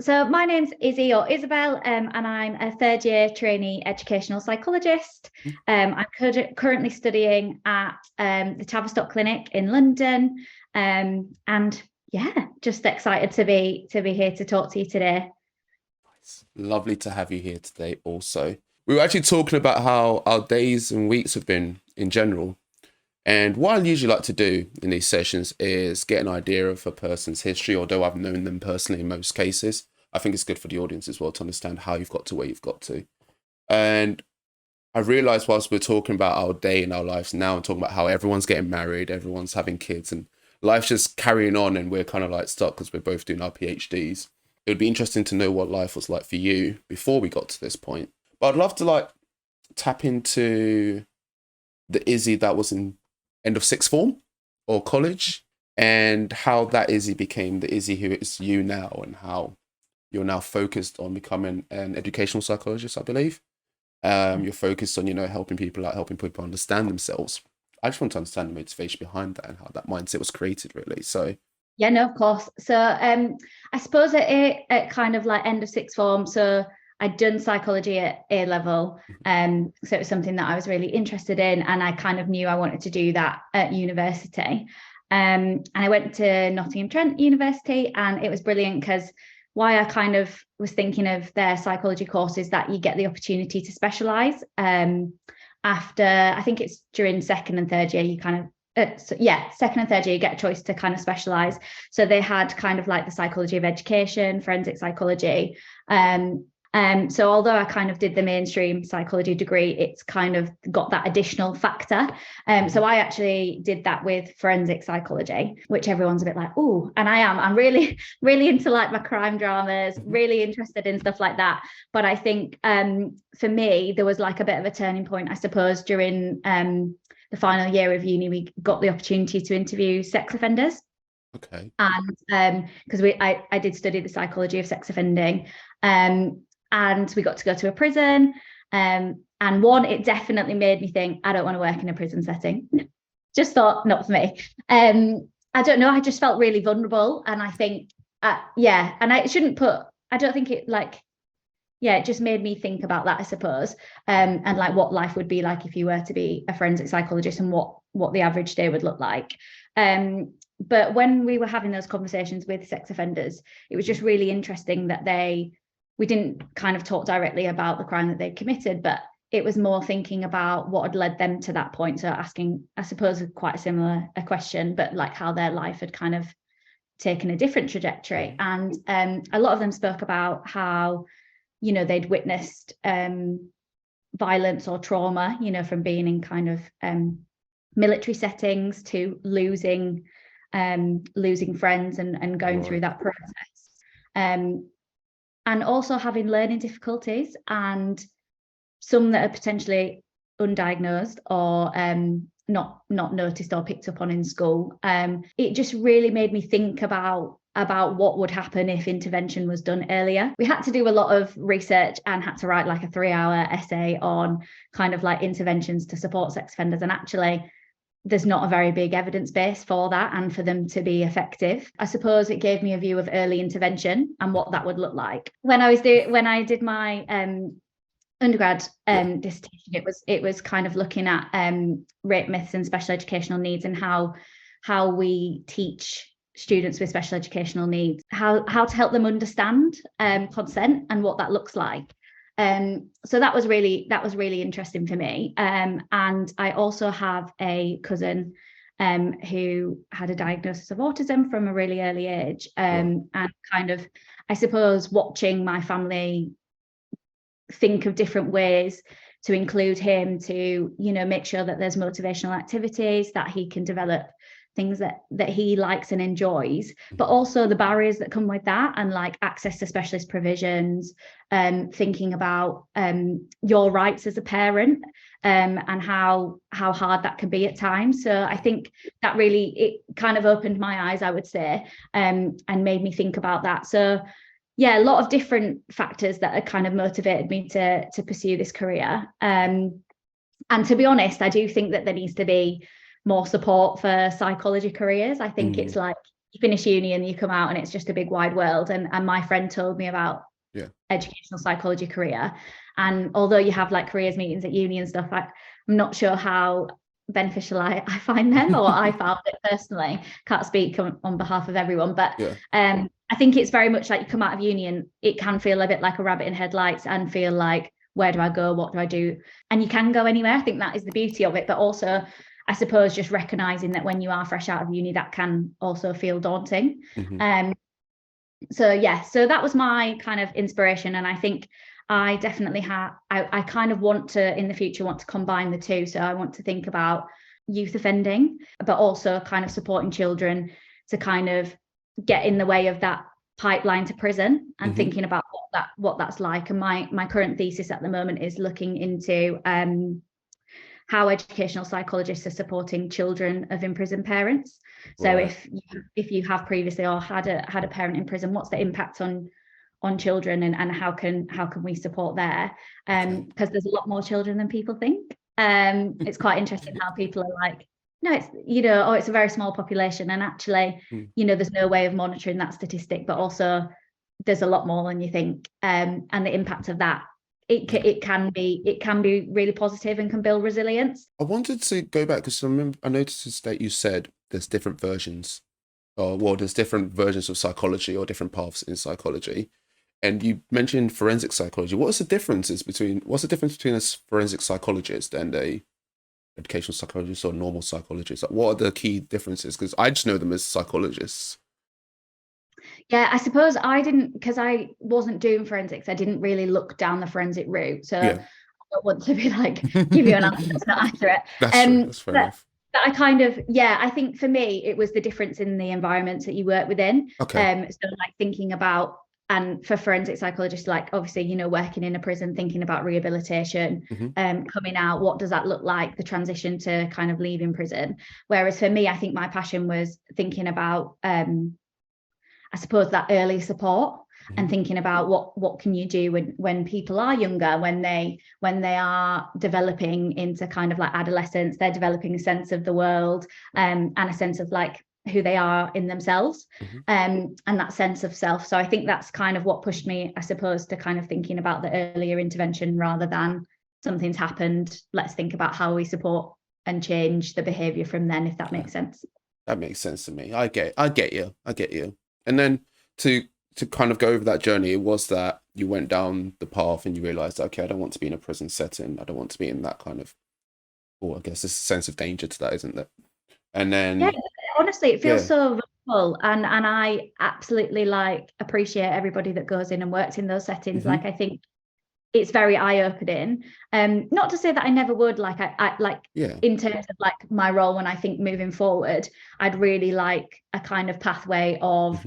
So my name's Izzy or Isabel, and I'm a third year trainee educational psychologist. I'm currently studying at the Tavistock Clinic in London, and yeah, just excited to be here to talk to you today. Lovely to have you here today also. We were actually talking about how our days and weeks have been in general. And what I usually like to do in these sessions is get an idea of a person's history, although I've known them personally in most cases. I think it's good for the audience as well to understand how you've got to where you've got to. And I realized whilst we're talking about our day and our lives now and talking about how everyone's getting married, everyone's having kids and life's just carrying on and we're kind of like stuck because we're both doing our PhDs. It would be interesting to know what life was like for you before we got to this point. But I'd love to tap into the Izzy that was in end of sixth form or college and how that Izzy became the Izzy who is you now and how you're now focused on becoming an educational psychologist, I believe. You're focused on, helping people out, helping people understand themselves. I just want to understand the motivation behind that and how that mindset was created, really. So yeah, no, of course. So I suppose at kind of like end of sixth form, so I'd done psychology at A level. So it was something that I was really interested in, and I kind of knew I wanted to do that at university. And I went to Nottingham Trent University, and it was brilliant because why I kind of was thinking of their psychology courses that you get the opportunity to specialize. After, I think it's during second and third year, you kind of second and third year, you get a choice to kind of specialize. So they had kind of like the psychology of education, forensic psychology. So although I kind of did the mainstream psychology degree, it's kind of got that additional factor. So I actually did that with forensic psychology, which everyone's a bit like, oh, and I'm really, really into like my crime dramas, really interested in stuff like that. But I think for me, there was like a bit of a turning point, I suppose, during the final year of uni. We got the opportunity to interview sex offenders. okay. And because I did study the psychology of sex offending, and we got to go to a prison. And it definitely made me think, I don't want to work in a prison setting. Just thought, not for me. I don't know, I just felt really vulnerable. And I think, and I don't think it it just made me think about that, I suppose, and like what life would be like if you were to be a forensic psychologist and what the average day would look like. But when we were having those conversations with sex offenders, it was just really interesting that we didn't kind of talk directly about the crime that they'd committed, but it was more thinking about what had led them to that point. So asking, I suppose, quite a similar question, but like how their life had kind of taken a different trajectory. And a lot of them spoke about how, they'd witnessed violence or trauma, from being in kind of military settings to losing friends and going through that process. And also having learning difficulties, and some that are potentially undiagnosed or not noticed or picked up on in school. It just really made me think about what would happen if intervention was done earlier. We had to do a lot of research and had to write like a 3-hour essay on kind of like interventions to support sex offenders. And actually, there's not a very big evidence base for that and for them to be effective. I suppose it gave me a view of early intervention and what that would look like. When I did my undergrad dissertation, it was kind of looking at rape myths and special educational needs, and how we teach students with special educational needs how to help them understand consent and what that looks like. So that was really interesting for me. And I also have a cousin who had a diagnosis of autism from a really early age, and kind of, I suppose, watching my family think of different ways to include him, to make sure that there's motivational activities, that he can develop things that he likes and enjoys, but also the barriers that come with that, and like access to specialist provisions, thinking about your rights as a parent, and how hard that can be at times. So I think that really, it kind of opened my eyes, I would say, and made me think about that. So yeah, a lot of different factors that had kind of motivated me to pursue this career. And to be honest, I do think that there needs to be more support for psychology careers. I think it's like, you finish uni and you come out and it's just a big wide world. And my friend told me about educational psychology career. And although you have like careers meetings at uni and stuff, I'm not sure how beneficial I find them, or I found it personally. Can't speak on behalf of everyone, but I think it's very much like you come out of uni and it can feel a bit like a rabbit in headlights and feel like, where do I go? What do I do? And you can go anywhere. I think that is the beauty of it. But also, I suppose, just recognizing that when you are fresh out of uni, that can also feel daunting. So that was my kind of inspiration. And I think I definitely I kind of want to, in the future, want to combine the two. So I want to think about youth offending, but also kind of supporting children to kind of get in the way of that pipeline to prison, and thinking about what that's like. And my current thesis at the moment is looking into how educational psychologists are supporting children of imprisoned parents. So if you have previously or had a parent in prison, what's the impact on children, and how can we support there? Because there's a lot more children than people think. It's quite interesting how people are like, no, it's, it's a very small population, and actually, there's no way of monitoring that statistic, but also there's a lot more than you think. And the impact of that, it can be really positive and can build resilience. I wanted to go back because I noticed that you said there's different versions, there's different versions of psychology or different paths in psychology. And you mentioned forensic psychology. What's the difference between a forensic psychologist and a educational psychologist or normal psychologist? Like, what are the key differences? Because I just know them as psychologists. Yeah, I suppose I didn't, because I wasn't doing forensics, I didn't really look down the forensic route. So I don't want to be like, give you an answer that's not accurate. That's true. That's fair enough. But I kind of, I think for me, it was the difference in the environments that you work within. Okay. So like thinking about, and for forensic psychologists, like obviously, working in a prison, thinking about rehabilitation, coming out, what does that look like, the transition to kind of leaving prison. Whereas for me, I think my passion was thinking about, I suppose, that early support, and thinking about what can you do when people are younger, when they are developing into kind of like adolescence, they're developing a sense of the world, and a sense of like who they are in themselves, and that sense of self. So I think that's kind of what pushed me, I suppose, to kind of thinking about the earlier intervention rather than something's happened, let's think about how we support and change the behavior from then, if that makes sense. That makes sense to me. I get you. And then to kind of go over that journey, it was that you went down the path and you realized, okay, I don't want to be in a prison setting. I don't want to be in that kind of, I guess there's a sense of danger to that, isn't there? And then honestly, it feels so vulnerable, and I absolutely like appreciate everybody that goes in and works in those settings. Like, I think it's very eye-opening. Not to say that I never would, like in terms of like my role, when I think moving forward, I'd really like a kind of pathway of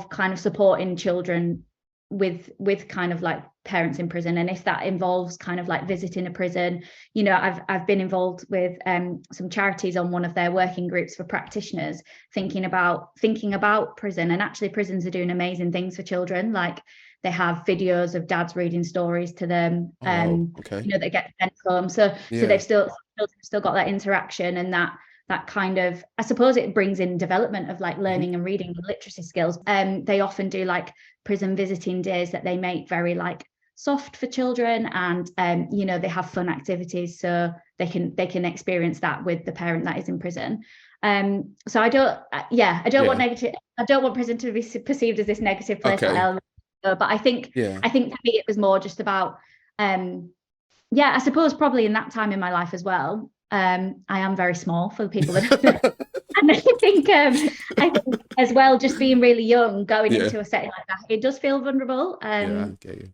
kind of supporting children with kind of like parents in prison. And if that involves kind of like visiting a prison, I've been involved with some charities on one of their working groups for practitioners, thinking about prison. And actually prisons are doing amazing things for children. Like, they have videos of dads reading stories to them. They get sent home, so they've still got that interaction, and that kind of, I suppose, it brings in development of like learning and reading and literacy skills. They often do like prison visiting days that they make very like soft for children, and they have fun activities so they can experience that with the parent that is in prison. So I don't want prison to be perceived as this negative place. But I think for me it was more just about I suppose probably in that time in my life as well, I am very small for the people that and I think as well, just being really young, going into a setting like that, it does feel vulnerable. I get you.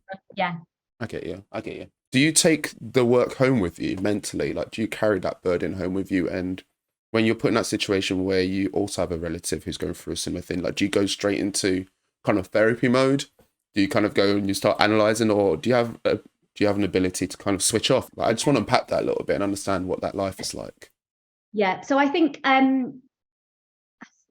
Do you take the work home with you mentally? Like, do you carry that burden home with you? And when you're put in that situation where you also have a relative who's going through a similar thing, like, do you go straight into kind of therapy mode? Do you kind of go and you start analyzing, or do you have an ability to kind of switch off? Like, I just want to unpack that a little bit and understand what that life is like. Yeah. So I think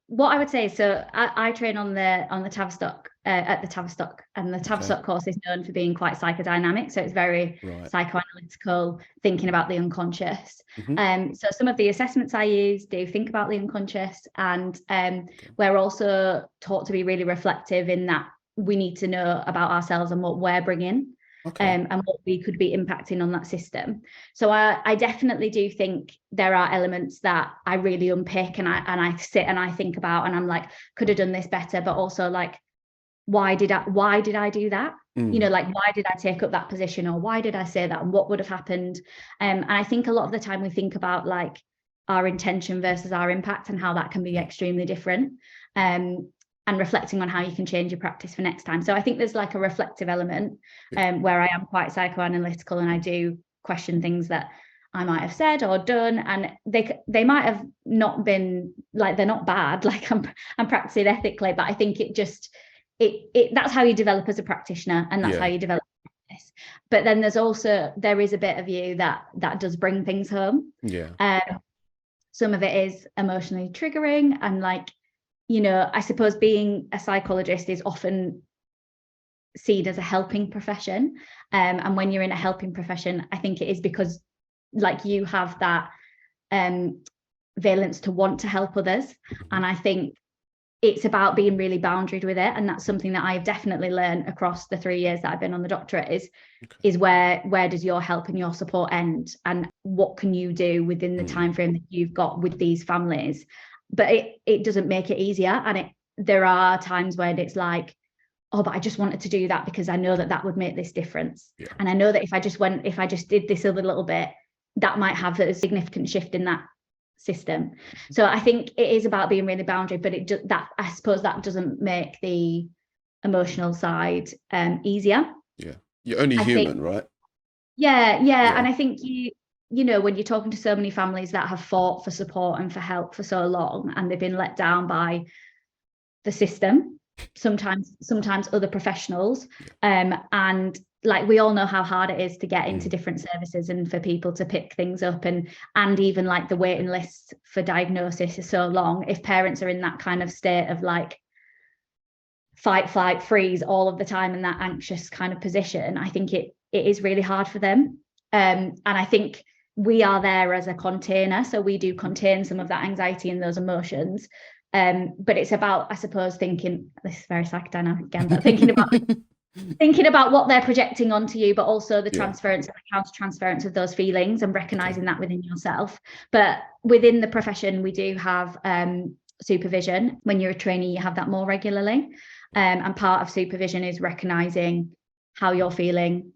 what I would say, so I train on the Tavistock at the Tavistock, and the Tavistock course is known for being quite psychodynamic, so it's very psychoanalytical, thinking about the unconscious. So some of the assessments I use do think about the unconscious, and we're also taught to be really reflective in that we need to know about ourselves and what we're bringing. And what we could be impacting on that system. So I definitely do think there are elements that I really unpick, and I sit and I think about, and I'm like, could have done this better, but also like, why did I do that? You know, like, why did I take up that position, or why did I say that, and what would have happened? And I think a lot of the time we think about like our intention versus our impact, and how that can be extremely different. And reflecting on how you can change your practice for next time. So I think there's like a reflective element where I am quite psychoanalytical, and I do question things that I might have said or done, and they might have not been like, they're not bad, like I'm practicing ethically, but I think it just that's how you develop as a practitioner, and that's how you develop practice. But then there is a bit of you that does bring things home. Some of it is emotionally triggering, and like, you know, I suppose being a psychologist is often seen as a helping profession. And when you're in a helping profession, I think it is because like you have that valence to want to help others. And I think it's about being really boundaried with it. And that's something that I've definitely learned across the 3 years that I've been on the doctorate is where does your help and your support end? And what can you do within the time frame that you've got with these families? But it doesn't make it easier. And there are times when it's like, oh, but I just wanted to do that because I know that would make this difference. And I know that if I just did this other little bit, that might have a significant shift in that system. So I think it is about being really boundary, but I suppose that doesn't make the emotional side easier. You're only human, right? And I think you know, when you're talking to so many families that have fought for support and for help for so long, and they've been let down by the system, sometimes other professionals, and like, we all know how hard it is to get into different services and for people to pick things up, and even like the waiting lists for diagnosis is so long. If parents are in that kind of state of like fight, flight, freeze all of the time, in that anxious kind of position, I think it is really hard for them. And I think we are there as a container, so we do contain some of that anxiety and those emotions. But it's about, I suppose, thinking, this is very psychodynamic again, but thinking about what they're projecting onto you, but also the transference and the counter transference of those feelings, and recognizing that within yourself. But within the profession, we do have supervision. When you're a trainee, you have that more regularly. And part of supervision is recognizing how you're feeling,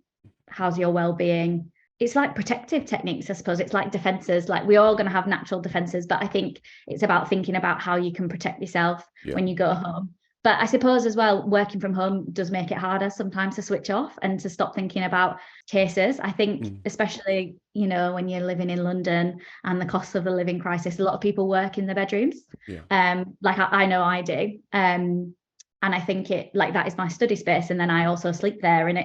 how's your well-being. It's like protective techniques, I suppose. It's like defenses. Like, we're all going to have natural defenses, but I think it's about thinking about how you can protect yourself when you go home. But I suppose as well, working from home does make it harder sometimes to switch off and to stop thinking about cases. I think especially, you know, when you're living in London and the cost of the living crisis, a lot of people work in their bedrooms. Like I know I do. And I think that is my study space. And then I also sleep there. And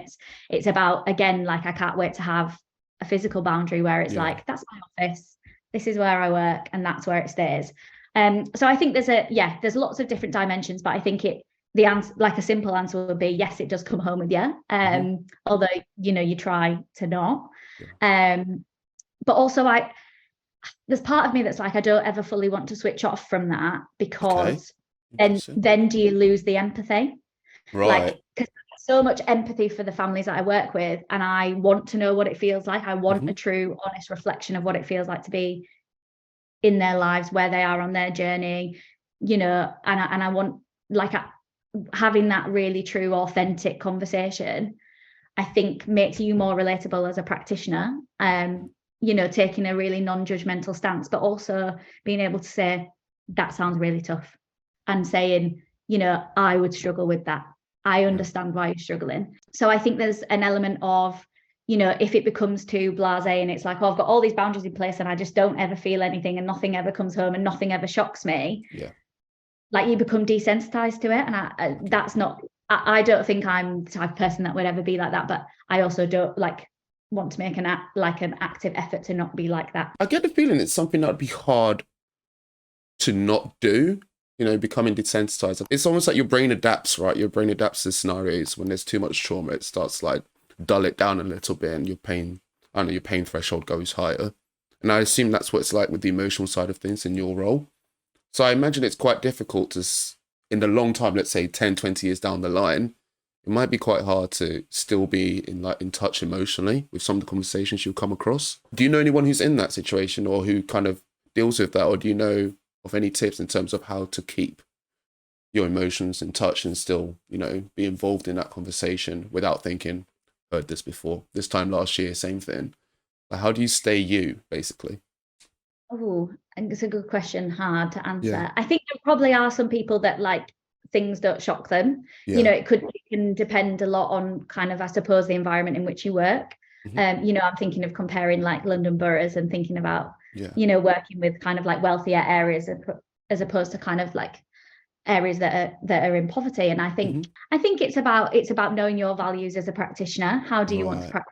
it's about, again, like, I can't wait to have a physical boundary where it's like, that's my office, this is where I work, and that's where it stays. So I think there's lots of different dimensions, but I think the answer, like a simple answer would be, yes, it does come home with you. Although, you know, you try to not. But also there's part of me that's like, I don't ever fully want to switch off from that, because then do you lose the empathy? Like, because so much empathy for the families that I work with, and I want to know what it feels like. I want a true, honest reflection of what it feels like to be in their lives, where they are on their journey, you know, and I want, like, having that really true, authentic conversation, I think makes you more relatable as a practitioner. You know, taking a really non-judgmental stance, but also being able to say, that sounds really tough, and saying, you know, I would struggle with that. I understand why you're struggling. So I think there's an element of, you know, if it becomes too blasé and it's like, oh, I've got all these boundaries in place and I just don't ever feel anything, and nothing ever comes home and nothing ever shocks me. Like, you become desensitized to it. And that's not, I don't think I'm the type of person that would ever be like that, but I also don't want to make an active effort to not be like that. I get the feeling it's something that would be hard to not do, becoming desensitized. It's almost like your brain adapts, right? Your brain adapts to scenarios. When there's too much trauma, it starts like dull it down a little bit, and your pain threshold goes higher. And I assume that's what it's like with the emotional side of things in your role. So I imagine it's quite difficult in the long time, let's say 10, 20 years down the line, it might be quite hard to still be in touch emotionally with some of the conversations you'll come across. Do you know anyone who's in that situation or who kind of deals with that? Or do you know of any tips in terms of how to keep your emotions in touch and still, be involved in that conversation without thinking, heard this before, this time last year, same thing? Like, how do you stay you, basically? Oh, it's a good question, hard to answer. Yeah. I think there probably are some people that like things don't shock them. Yeah. It can depend a lot on kind of, I suppose, the environment in which you work. Mm-hmm. I'm thinking of comparing like London boroughs and thinking about, Yeah. working with kind of like wealthier areas as opposed to kind of like areas that are in poverty. And I think Mm-hmm. I think it's about knowing your values as a practitioner. How do you want to Right.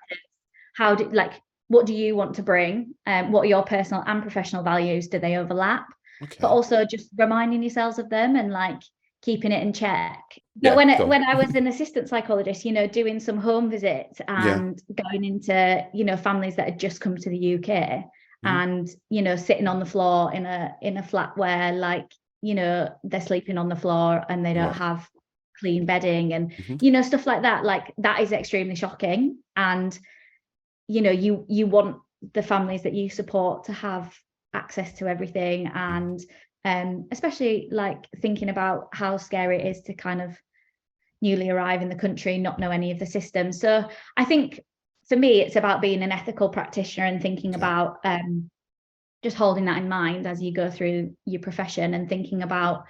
practice? What do you want to bring? What are your personal and professional values? Do they overlap? But Okay. also just reminding yourselves of them and like keeping it in check. But Yeah. Go when I was an assistant psychologist, doing some home visits Yeah. and going into, families that had just come to the UK Mm-hmm. and, sitting on the floor in a flat where like, they're sleeping on the floor and they don't Right. have clean bedding and, Mm-hmm. stuff like that. Like that is extremely shocking. And you want the families that you support to have access to everything, and especially like thinking about how scary it is to kind of newly arrive in the country, not know any of the systems. So I think for me it's about being an ethical practitioner and thinking Okay. about just holding that in mind as you go through your profession and thinking about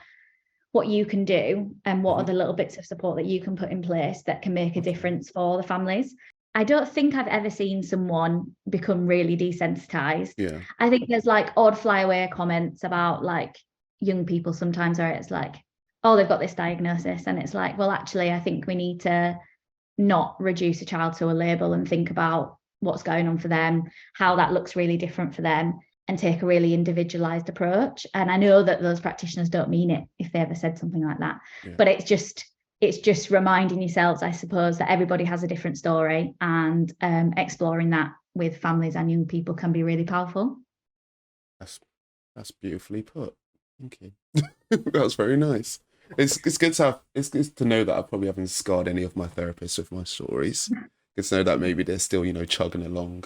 what you can do and what are the little bits of support that you can put in place that can make a difference for the families. I don't think I've ever seen someone become really desensitized. Yeah. I think there's like odd flyaway comments about like young people sometimes where it's like, oh, they've got this diagnosis. And it's like, well, actually, I think we need to not reduce a child to a label and think about what's going on for them, how that looks really different for them, and take a really individualized approach. And I know that those practitioners don't mean it if they ever said something like that, but it's just reminding yourselves, I suppose, that everybody has a different story, and exploring that with families and young people can be really powerful. That's beautifully put. Thank you. That was very nice. It's good to know that I probably haven't scarred any of my therapists with my stories. It's to know that maybe they're still, chugging along.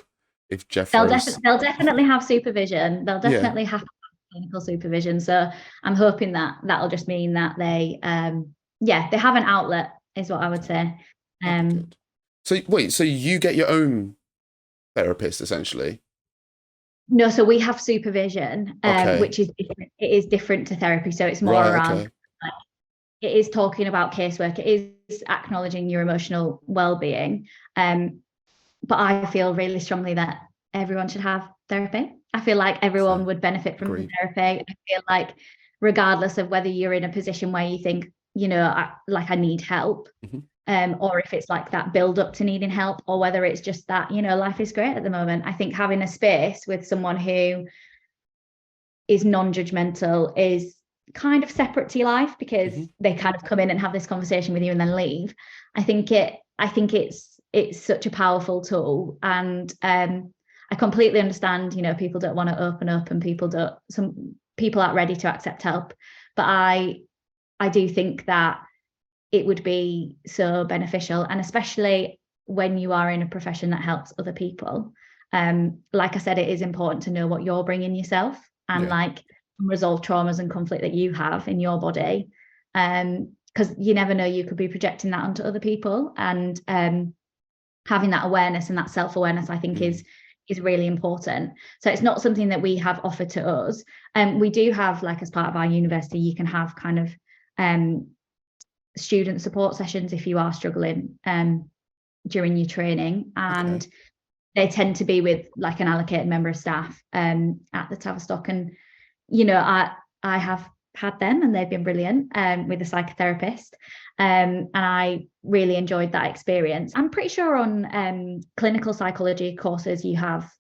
If Jeffrey's, They'll definitely have supervision. They'll yeah, definitely have clinical supervision. So I'm hoping that that'll just mean that they have an outlet, is what I would say. that'd be good. So wait, so you get your own therapist essentially? No, so we have supervision, Okay. which is different. It is different to therapy. So it's more Right. around, Okay. like, it is talking about casework. It is acknowledging your emotional well-being. But I feel really strongly that everyone should have therapy. I feel like everyone would benefit from the Agreed. therapy. I feel like regardless of whether you're in a position where you think, I need help, or if it's like that build up to needing help, or whether it's just that, life is great at the moment. I think having a space with someone who is non-judgmental is kind of separate to your life, because they kind of come in and have this conversation with you and then leave. I think it's such a powerful tool, and I completely understand, people don't want to open up, and some people aren't ready to accept help, but I do think that it would be so beneficial, and especially when you are in a profession that helps other people. Like I said, it is important to know what you're bringing yourself, and like resolve traumas and conflict that you have in your body, because you never know, you could be projecting that onto other people, and having that awareness and that self-awareness, I think, is really important. So it's not something that we have offered to us. We do have, like, as part of our university, you can have kind of student support sessions if you are struggling during your training, and they tend to be with like an allocated member of staff at the Tavistock. And I have had them, and they've been brilliant with a psychotherapist, and I really enjoyed that experience. I'm pretty sure on clinical psychology courses you have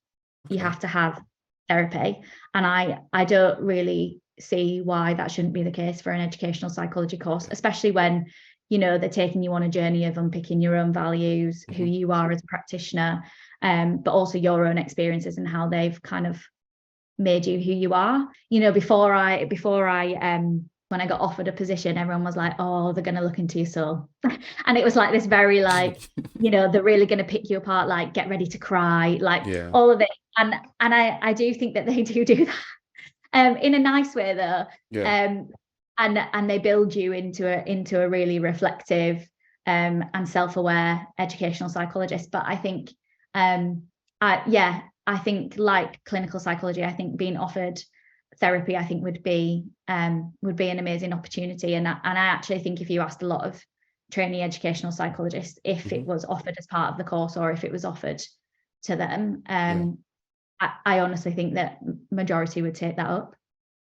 to have therapy, and I don't really see why that shouldn't be the case for an educational psychology course, especially when, you know, they're taking you on a journey of unpicking your own values, who you are as a practitioner, but also your own experiences and how they've kind of made you who you are. You know, before I when I got offered a position, everyone was like, oh, they're going to look into your soul. And it was like this very like, you know, they're really going to pick you apart, like get ready to cry, like all of it. And I do think that they do that in a nice way though. And they build you into a really reflective and self-aware educational psychologist. But I think I think like clinical psychology, I think being offered therapy, I think would be an amazing opportunity. And I actually think if you asked a lot of trainee educational psychologists if it was offered as part of the course or if it was offered to them, I honestly think that majority would take that up.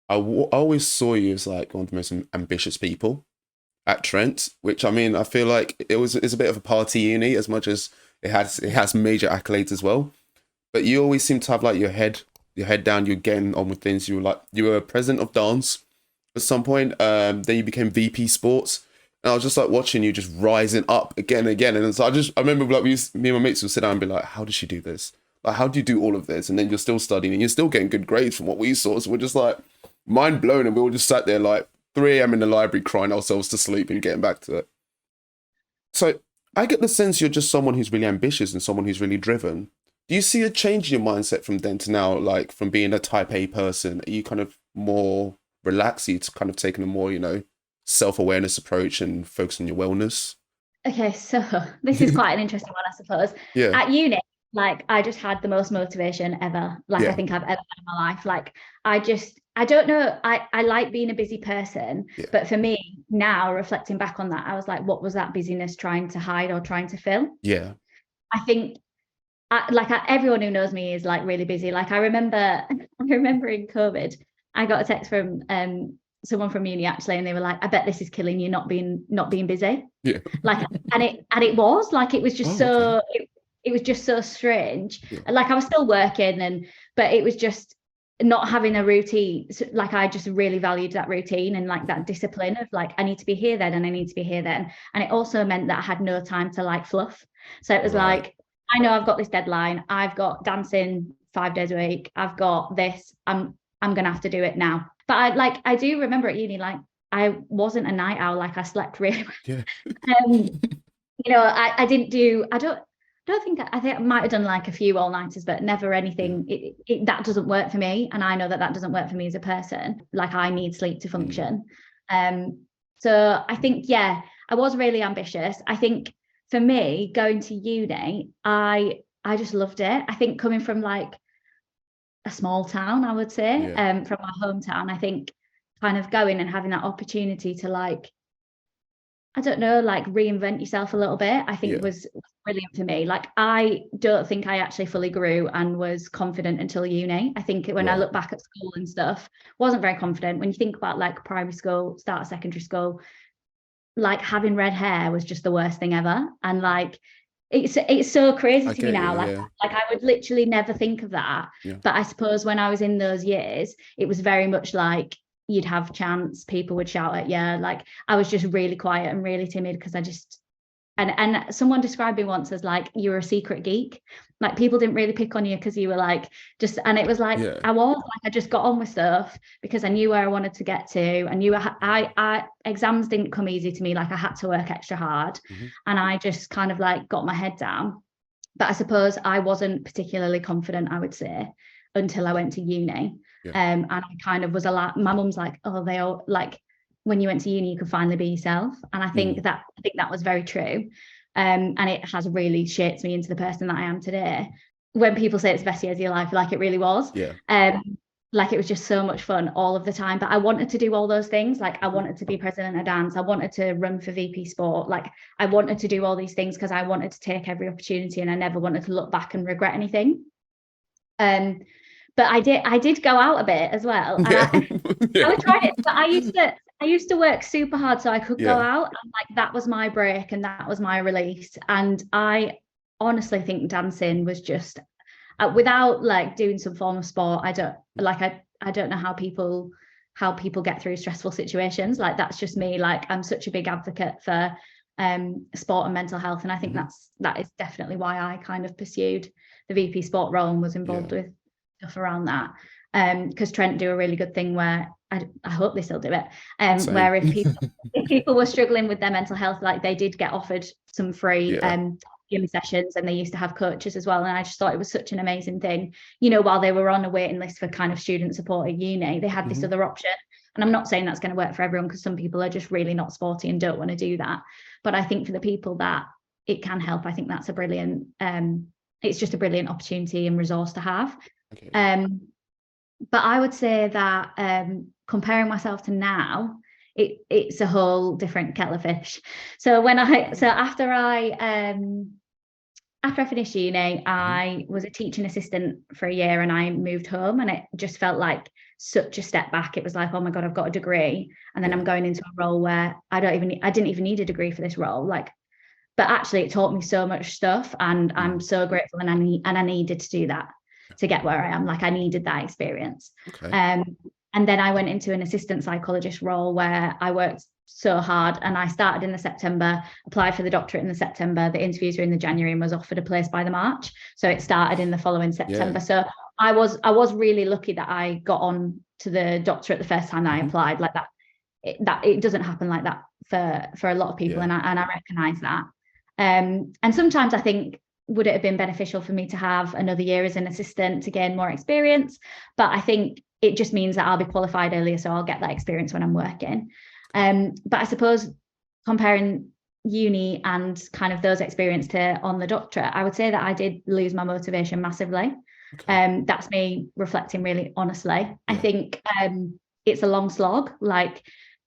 I always saw you as like one of the most ambitious people at Trent, which I mean, I feel like it's a bit of a party uni as much as it has major accolades as well. But you always seem to have like your head down, you're getting on with things. You were president of dance at some point. Then you became VP sports. And I was just like watching you just rising up again and again. And so I remember like me and my mates would sit down and be like, how does she do this? Like, how do you do all of this? And then you're still studying and you're still getting good grades from what we saw. So we're just like mind blown. And we all just sat there like 3 a.m. in the library crying ourselves to sleep and getting back to it. So I get the sense you're just someone who's really ambitious and someone who's really driven. Do you see a change in your mindset from then to now, like from being a type A person? Are you kind of more relaxed? Are you kind of taking a more, you know, self-awareness approach and focus on your wellness? Okay, so this is quite an interesting one, I suppose. At uni, like I just had the most motivation ever. Like I think I've ever had in my life. Like I don't know. I like being a busy person, but for me now, reflecting back on that, I was like, what was that busyness trying to hide or trying to fill? Yeah. I think everyone who knows me is like really busy. Like I remember in COVID, I got a text from someone from uni actually, and they were like, I bet this is killing you not being busy. Yeah. Like and it was like it was just it was just so strange. Like I was still working but it was just not having a routine. Like I just really valued that routine and like that discipline of like I need to be here then and I need to be here then. And it also meant that I had no time to like fluff. So it was like, I know I've got this deadline. I've got dancing 5 days a week. I've got this. I'm gonna have to do it now. But I do remember at uni, like I wasn't a night owl. Like I slept really well. You know, I didn't do. I think I might have done like a few all-nighters, but never anything. That doesn't work for me, and I know that doesn't work for me as a person. Like I need sleep to function. So I think I was really ambitious. I think for me, going to uni, I just loved it. I think coming from like a small town, I would say, from my hometown, I think kind of going and having that opportunity to like, I don't know, like reinvent yourself a little bit, I think was brilliant for me. Like, I don't think I actually fully grew and was confident until uni. I think when I look back at school and stuff, wasn't very confident. When you think about like primary school, start of secondary school, like having red hair was just the worst thing ever. And like, it's so crazy to me now. Like I would literally never think of that. But I suppose when I was in those years, it was very much like, you'd have chants, people would shout at you. Like I was just really quiet and really timid because I just, and someone described me once as like, you were a secret geek. Like people didn't really pick on you because you were like, just, and it was like, I just got on with stuff because I knew where I wanted to get to. I knew I exams didn't come easy to me. Like I had to work extra hard and I just kind of like got my head down. But I suppose I wasn't particularly confident, I would say, until I went to uni. And I kind of was my mum's like, oh, they all like, when you went to uni, you could finally be yourself. And I think that was very true. And it has really shaped me into the person that I am today. When people say it's the best years of your life, like it really was. Like it was just so much fun all of the time. But I wanted to do all those things. Like I wanted to be president of dance. I wanted to run for VP sport. Like I wanted to do all these things because I wanted to take every opportunity and I never wanted to look back and regret anything. But I did go out a bit as well. And I would try it, but I used to work super hard so I could go out. And like that was my break and that was my release. And I honestly think dancing was just without like doing some form of sport. I don't know how people how people get through stressful situations. Like, that's just me. Like, I'm such a big advocate for sport and mental health, and I think that is definitely why I kind of pursued the VP sport role and was involved with stuff around that. Because Trent do a really good thing where I hope they still do it. Where if people were struggling with their mental health, like, they did get offered some free gym sessions, and they used to have coaches as well. And I just thought it was such an amazing thing. You know, while they were on a waiting list for kind of student support at uni, they had this other option. And I'm not saying that's going to work for everyone, because some people are just really not sporty and don't want to do that. But I think for the people that it can help, I think that's a brilliant, it's just a brilliant opportunity and resource to have. Okay. But I would say that comparing myself to now, it's a whole different kettle of fish. So after I finished uni, I was a teaching assistant for a year, and I moved home, and it just felt like such a step back. It was like, oh my God, I've got a degree, and then I'm going into a role where I didn't even need a degree for this role. Like, but actually it taught me so much stuff, and I'm so grateful, and I needed to do that to get where I am. Like, I needed that experience. Okay. And then I went into an assistant psychologist role where I worked so hard, and I started in the September, applied for the doctorate in the September, the interviews were in the January, and was offered a place by the March. So it started in the following September. So I was really lucky that I got on to the doctorate the first time that I applied. Like, that it doesn't happen like that for a lot of people. And I recognize that. And sometimes I think, would it have been beneficial for me to have another year as an assistant to gain more experience? But I think it just means that I'll be qualified earlier, so I'll get that experience when I'm working. But I suppose comparing uni and kind of those experience to on the doctorate, I would say that I did lose my motivation massively. Okay. That's me reflecting really honestly. I think it's a long slog, like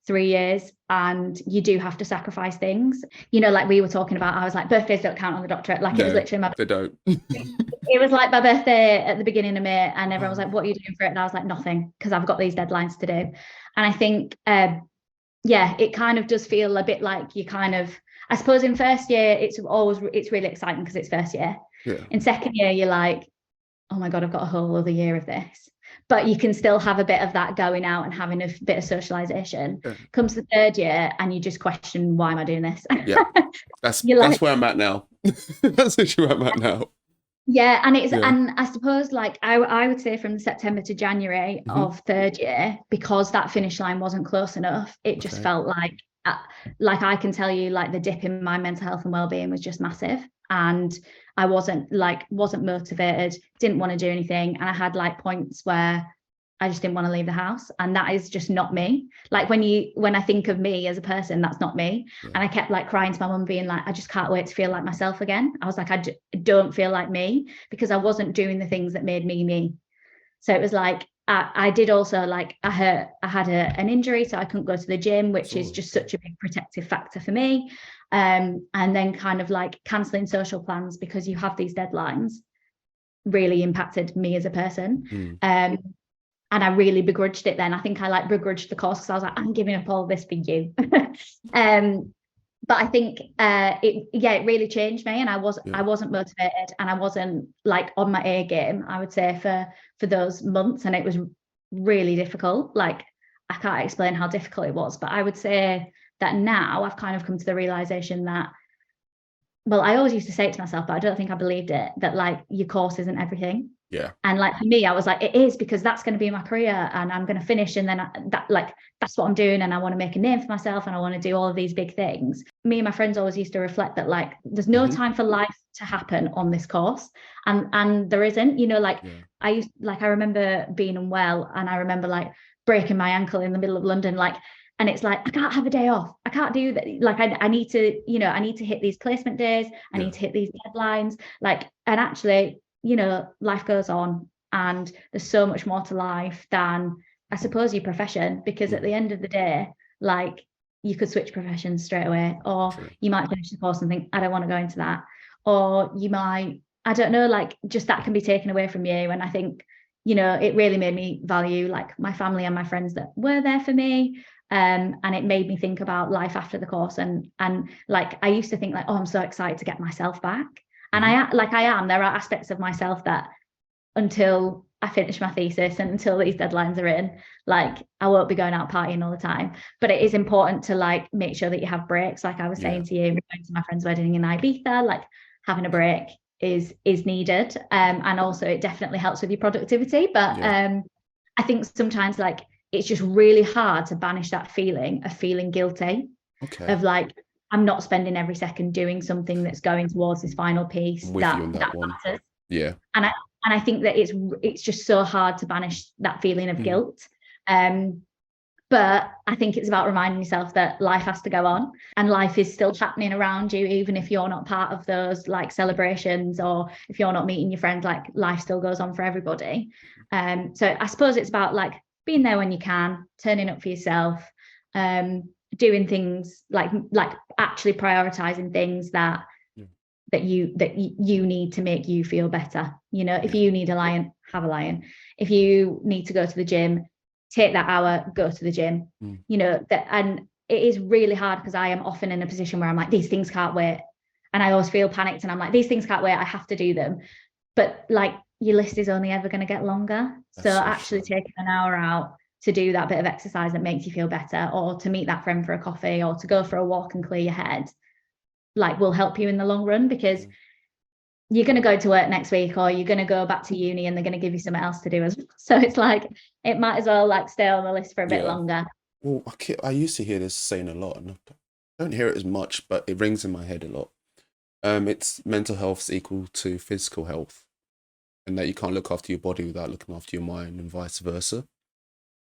3 years, and you do have to sacrifice things. You know, like we were talking about, I was like, birthdays don't count on the doctorate. Like, it was literally they don't. It was like my birthday at the beginning of May, and everyone was like, what are you doing for it? And I was like, nothing, because I've got these deadlines to do. And I think it kind of does feel a bit like you kind of, I suppose in first year it's really exciting because it's first year. In second year you're like, oh my God, I've got a whole other year of this. But you can still have a bit of that going out and having a bit of socialization. Comes the third year and you just question, why am I doing this? That's where I'm at now. That's literally where I'm at now. And I suppose, like, I would say from September to January of third year, because that finish line wasn't close enough, it just felt like I can tell you, like, the dip in my mental health and well-being was just massive, and I wasn't motivated, didn't want to do anything, and I had like points where I just didn't want to leave the house, and that is just not me. Like, when I think of me as a person, that's not me. And I kept like crying to my mum, being like, I just can't wait to feel like myself again. I was like, I don't feel like me, because I wasn't doing the things that made me me. So it was like, I did also, like, I had an injury, so I couldn't go to the gym, which is just such a big protective factor for me. And then kind of like cancelling social plans because you have these deadlines really impacted me as a person. And I really begrudged it then. I think I like begrudged the course because I was like, I'm giving up all this for you. But I think it really changed me, and I wasn't motivated, and I wasn't like on my A game, I would say, for those months, and it was really difficult. Like, I can't explain how difficult it was, but I would say that now I've kind of come to the realization that, well, I always used to say it to myself, but I don't think I believed it, that like your course isn't everything. And like for me, I was like, it is, because that's going to be my career, and I'm going to finish, and then that's what I'm doing, and I want to make a name for myself, and I want to do all of these big things. Me and my friends always used to reflect that, like, there's no time for life to happen on this course, and there isn't, you know, like I remember being unwell, and I remember like breaking my ankle in the middle of London, like, and it's like, I can't have a day off. I can't do that. Like, I need to, you know, I need to hit these placement days. I need to hit these deadlines. Like, and actually, you know, life goes on, and there's so much more to life than, I suppose, your profession, because at the end of the day, like, you could switch professions straight away, or you might finish the course and think, I don't want to go into that, or you might, I don't know, like, just that can be taken away from you. And I think, you know, it really made me value like my family and my friends that were there for me. And it made me think about life after the course, and like, I used to think like, oh, I'm so excited to get myself back. And I am, there are aspects of myself that until I finish my thesis and until these deadlines are in, like I won't be going out partying all the time. But it is important to like make sure that you have breaks. Like I was saying to you, going to my friend's wedding in Ibiza, like having a break is needed. And also it definitely helps with your productivity. But I think sometimes like it's just really hard to banish that feeling of feeling guilty, of like, I'm not spending every second doing something that's going towards this final piece that matters. Yeah. And I think that it's just so hard to banish that feeling of guilt. But I think it's about reminding yourself that life has to go on and life is still happening around you, even if you're not part of those like celebrations or if you're not meeting your friends, like life still goes on for everybody. So I suppose it's about like being there when you can, turning up for yourself, doing things like actually prioritizing things that you need to make you feel better. You know, if you need a lion, have a lion. If you need to go to the gym, take that hour, go to the gym. You know, and it is really hard because I am often in a position where I'm like, these things can't wait. And I always feel panicked and I'm like, these things can't wait, I have to do them. But like your list is only ever going to get longer. So actually taking an hour out to do that bit of exercise that makes you feel better, or to meet that friend for a coffee, or to go for a walk and clear your head, like will help you in the long run, because you're going to go to work next week or you're going to go back to uni and they're going to give you something else to do as well. So it's like, it might as well like stay on the list for a bit longer. Well, I used to hear this saying a lot and I don't hear it as much, but it rings in my head a lot. It's mental health is equal to physical health, and that you can't look after your body without looking after your mind and vice versa.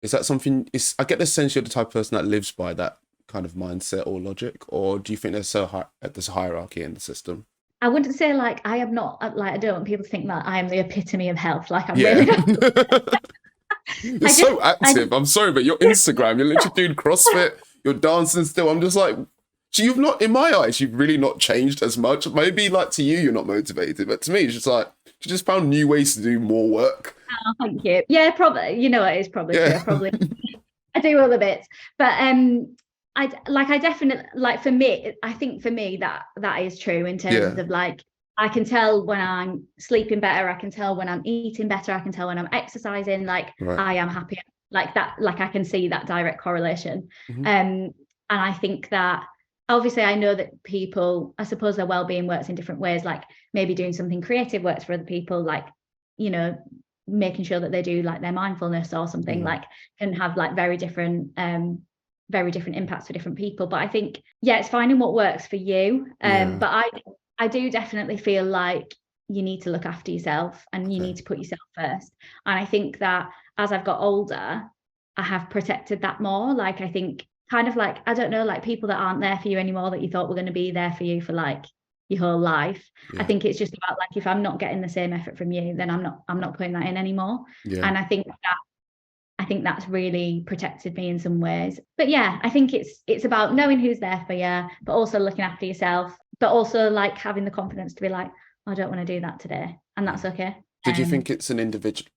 Is that something, I get the sense you're the type of person that lives by that kind of mindset or logic, or do you think there's a hierarchy in the system? I wouldn't say like I am not like, I don't want people to think that I am the epitome of health. Like I'm really not. You're so active. I'm sorry, but your Instagram, you're literally doing CrossFit, you're dancing still. I'm just like, you've not, in my eyes, you've really not changed as much. Maybe like to you, you're not motivated, but to me, it's just like, you just found new ways to do more work. Oh, thank you. Yeah, probably. You know, it is probably true. Probably I do all the bits, but I definitely, like for me, I think for me that is true in terms of like, I can tell when I'm sleeping better, I can tell when I'm eating better, I can tell when I'm exercising, like I am happier, like that, like I can see that direct correlation. And I think that obviously I know that people, I suppose their well-being works in different ways, like maybe doing something creative works for other people, like, you know, making sure that they do like their mindfulness or something, like can have like very different impacts for different people. But I think, it's finding what works for you. But I do definitely feel like you need to look after yourself and you need to put yourself first. And I think that as I've got older, I have protected that more. Like, I think kind of like, I don't know, like people that aren't there for you anymore that you thought were going to be there for you for like your whole life. I think it's just about like, if I'm not getting the same effort from you, then I'm not putting that in anymore. And I think that's really protected me in some ways. But I think it's about knowing who's there for you, but also looking after yourself, but also like having the confidence to be like, I don't want to do that today, and that's okay. Did you think it's an individual?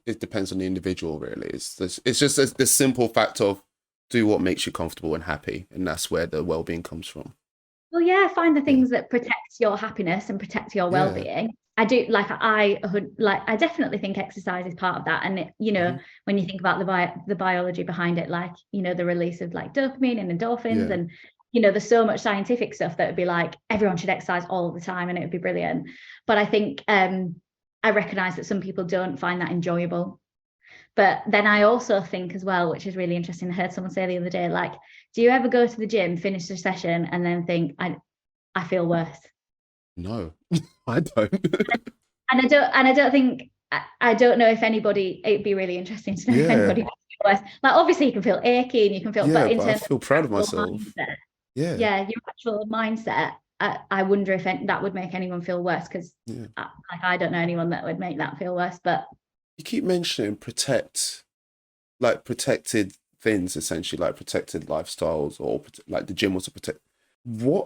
It depends on the individual, really. It's just this simple fact of do what makes you comfortable and happy, and that's where the well-being comes from. Well, find the things that protect your happiness and protect your well-being. I do I definitely think exercise is part of that. And it, you know, when you think about the biology behind it, like, you know, the release of like dopamine and endorphins, and, you know, there's so much scientific stuff that would be like, everyone should exercise all the time and it would be brilliant. But I think I recognize that some people don't find that enjoyable. But then I also think as well, which is really interesting, I heard someone say the other day, like, do you ever go to the gym, finish the session, and then think, I feel worse? No, I don't. And I don't think, I don't know if anybody, it'd be really interesting to know if anybody feels worse. Like, obviously you can feel achy and you can feel, but in terms I feel proud of myself. Mindset, your actual mindset, I wonder if that would make anyone feel worse, because I don't know anyone that would make that feel worse. But you keep mentioning protected things, essentially, like protected lifestyles, or like the gym was to protect.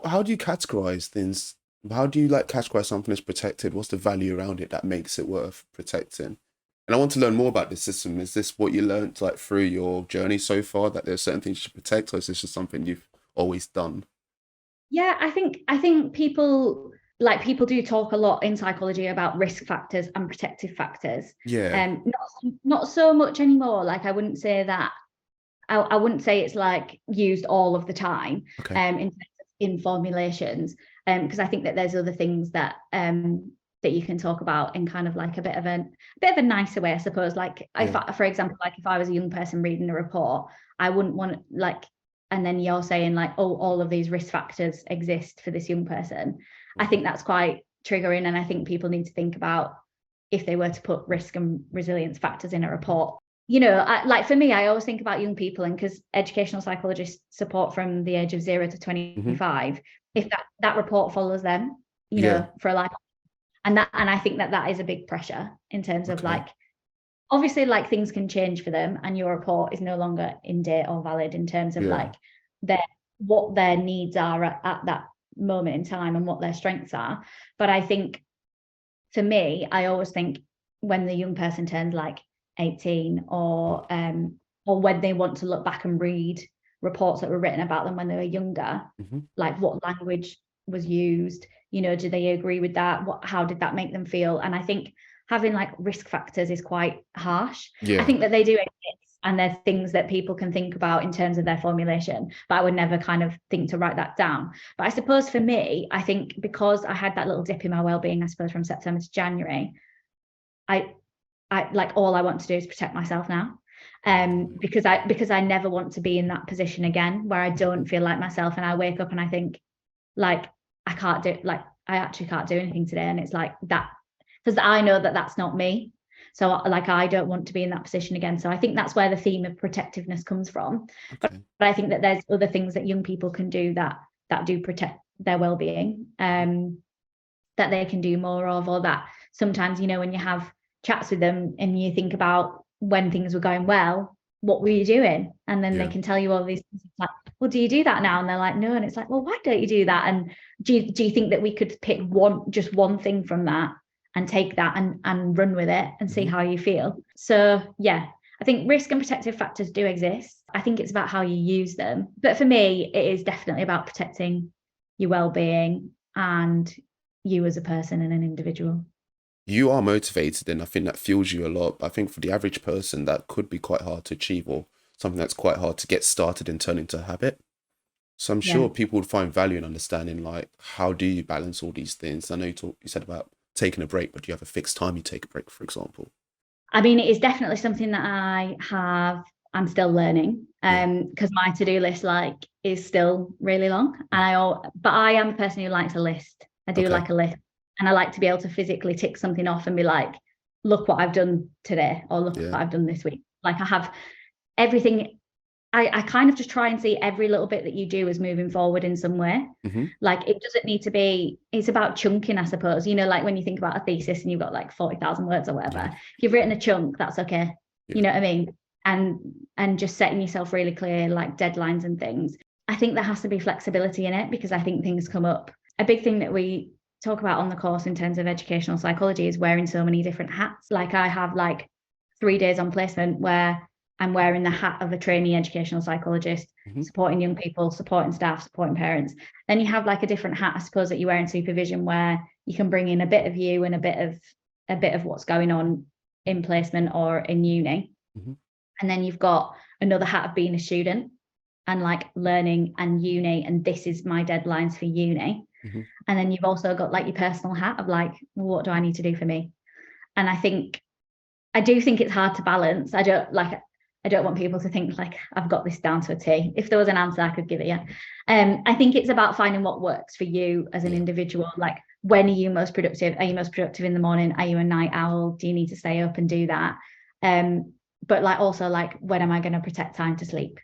How do you categorize things? How do you like categorize something as protected? What's the value around it that makes it worth protecting? And I want to learn more about this system. Is this what you learned like through your journey so far, that there's certain things you should protect, or is this just something you've always done? I think people, like people do talk a lot in psychology about risk factors and protective factors. Yeah. Not so much anymore. Like I wouldn't say that. I wouldn't say it's like used all of the time. Okay. In formulations, because I think that there's other things that that you can talk about in kind of like a bit of a nicer way, I suppose. Like for example, like if I was a young person reading a report, I wouldn't want like, and then you're saying like, oh, all of these risk factors exist for this young person. I think that's quite triggering, and I think people need to think about if they were to put risk and resilience factors in a report. You know, like for me, I always think about young people, and because educational psychologists support from the age of 0 to 25, if that report follows them, you know, for a life, and I think that is a big pressure in terms of like, obviously, like things can change for them, and your report is no longer in date or valid in terms of like what their needs are at that moment in time and what their strengths are. But I think for me, I always think when the young person turns like 18 or when they want to look back and read reports that were written about them when they were younger, like what language was used, you know, do they agree with that? How did that make them feel? And I think having like risk factors is quite harsh. I think that they do exist, and they're things that people can think about in terms of their formulation, but I would never kind of think to write that down. But I suppose for me, I think because I had that little dip in my well-being, I suppose from September to January, I like all I want to do is protect myself now, because I never want to be in that position again where I don't feel like myself, and I wake up and I think like I actually can't do anything today, and it's like that, because I know that that's not me, so like I don't want to be in that position again. So I think that's where the theme of protectiveness comes from. But I think that there's other things that young people can do that do protect their well-being, that they can do more of, or that sometimes, you know, when you have chats with them and you think about when things were going well, what were you doing? And then they can tell you all these things like, well, do you do that now? And they're like, no. And it's like, well, why don't you do that? And do you think that we could pick just one thing from that and take that and run with it and see how you feel? So yeah, I think risk and protective factors do exist. I think it's about how you use them. But for me, it is definitely about protecting your well-being and you as a person and an individual. You are motivated, and I think that fuels you a lot. I think for the average person, that could be quite hard to achieve, or something that's quite hard to get started and turn into a habit. So I'm sure people would find value in understanding, like, how do you balance all these things? I know you said about taking a break, but do you have a fixed time you take a break, for example? I mean, it is definitely something that I'm still learning, because my to-do list like is still really long, but I am a person who likes a list. I do like a list. And I like to be able to physically tick something off and be like, look what I've done today, or look what I've done this week. Like I have everything. I kind of just try and see every little bit that you do as moving forward in some way. Like it doesn't need to be, it's about chunking, I suppose. You know, like when you think about a thesis and you've got like 40,000 words or whatever, if you've written a chunk, that's okay. You know what I mean? And just setting yourself really clear, like deadlines and things. I think there has to be flexibility in it, because I think things come up. A big thing that we talk about on the course in terms of educational psychology is wearing so many different hats. Like I have like 3 days on placement where I'm wearing the hat of a trainee educational psychologist, supporting young people, supporting staff, supporting parents. Then you have like a different hat, I suppose, that you wear in supervision, where you can bring in a bit of you and a bit of what's going on in placement or in uni. And then you've got another hat of being a student and like learning and uni, and this is my deadlines for uni. And then you've also got like your personal hat of like, what do I need to do for me? And I do think it's hard to balance. I don't want people to think like I've got this down to a T. If there was an answer, I could give it you. I think it's about finding what works for you as an individual. Like, when are you most productive? Are you most productive in the morning? Are you a night owl? Do you need to stay up and do that? But like also like, when am I going to protect time to sleep?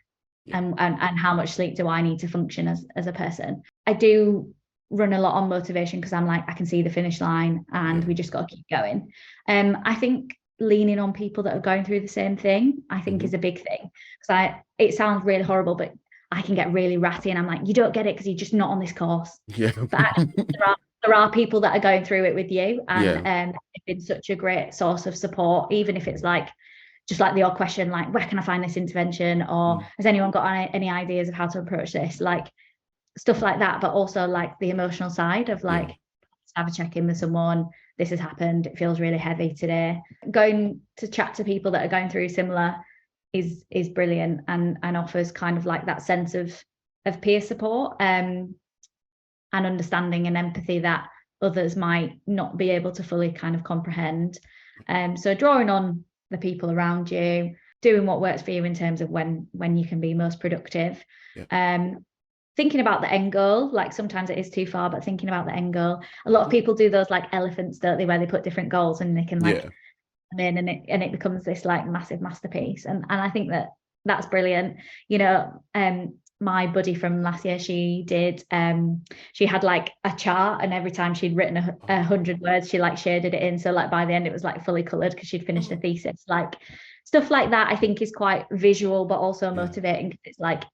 And how much sleep do I need to function as a person? I do run a lot on motivation, because I'm like, I can see the finish line and we just got to keep going. I think leaning on people that are going through the same thing, I think is a big thing, because it sounds really horrible, but I can get really ratty and I'm like, you don't get it because you're just not on this course. But actually, there are people that are going through it with you, and it's been such a great source of support, even if it's like just like the odd question like, where can I find this intervention, or has anyone got any ideas of how to approach this, like stuff like that. But also like the emotional side of like have a check-in with someone. This has happened. It feels really heavy today. Going to chat to people that are going through similar is brilliant, and offers kind of like that sense of peer support, and understanding and empathy that others might not be able to fully kind of comprehend. So drawing on the people around you, doing what works for you in terms of when you can be most productive. Yeah. Thinking about the end goal, like sometimes it is too far, but thinking about the end goal. A lot of people do those like elephants, don't they, where they put different goals and they can like come in, and it becomes this like massive masterpiece. And I think that's brilliant. You know, my buddy from last year, she had like a chart, and every time she'd written 100 words, she like shaded it in. So like by the end, it was like fully coloured because she'd finished a thesis. Like stuff like that, I think is quite visual, but also motivating, because it's like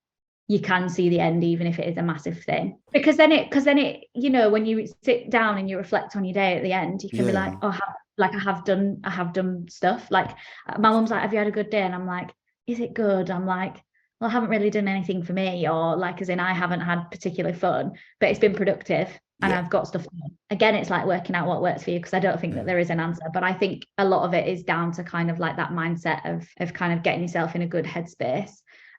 you can see the end, even if it is a massive thing. Because then it, you know, when you sit down and you reflect on your day at the end, you can be like, oh, I have done stuff. Like my mum's like, have you had a good day? And I'm like, is it good? I'm like, well, I haven't really done anything for me, or like, as in I haven't had particularly fun, but it's been productive and I've got stuff done. Again, it's like working out what works for you, because I don't think that there is an answer, but I think a lot of it is down to kind of like that mindset of kind of getting yourself in a good headspace,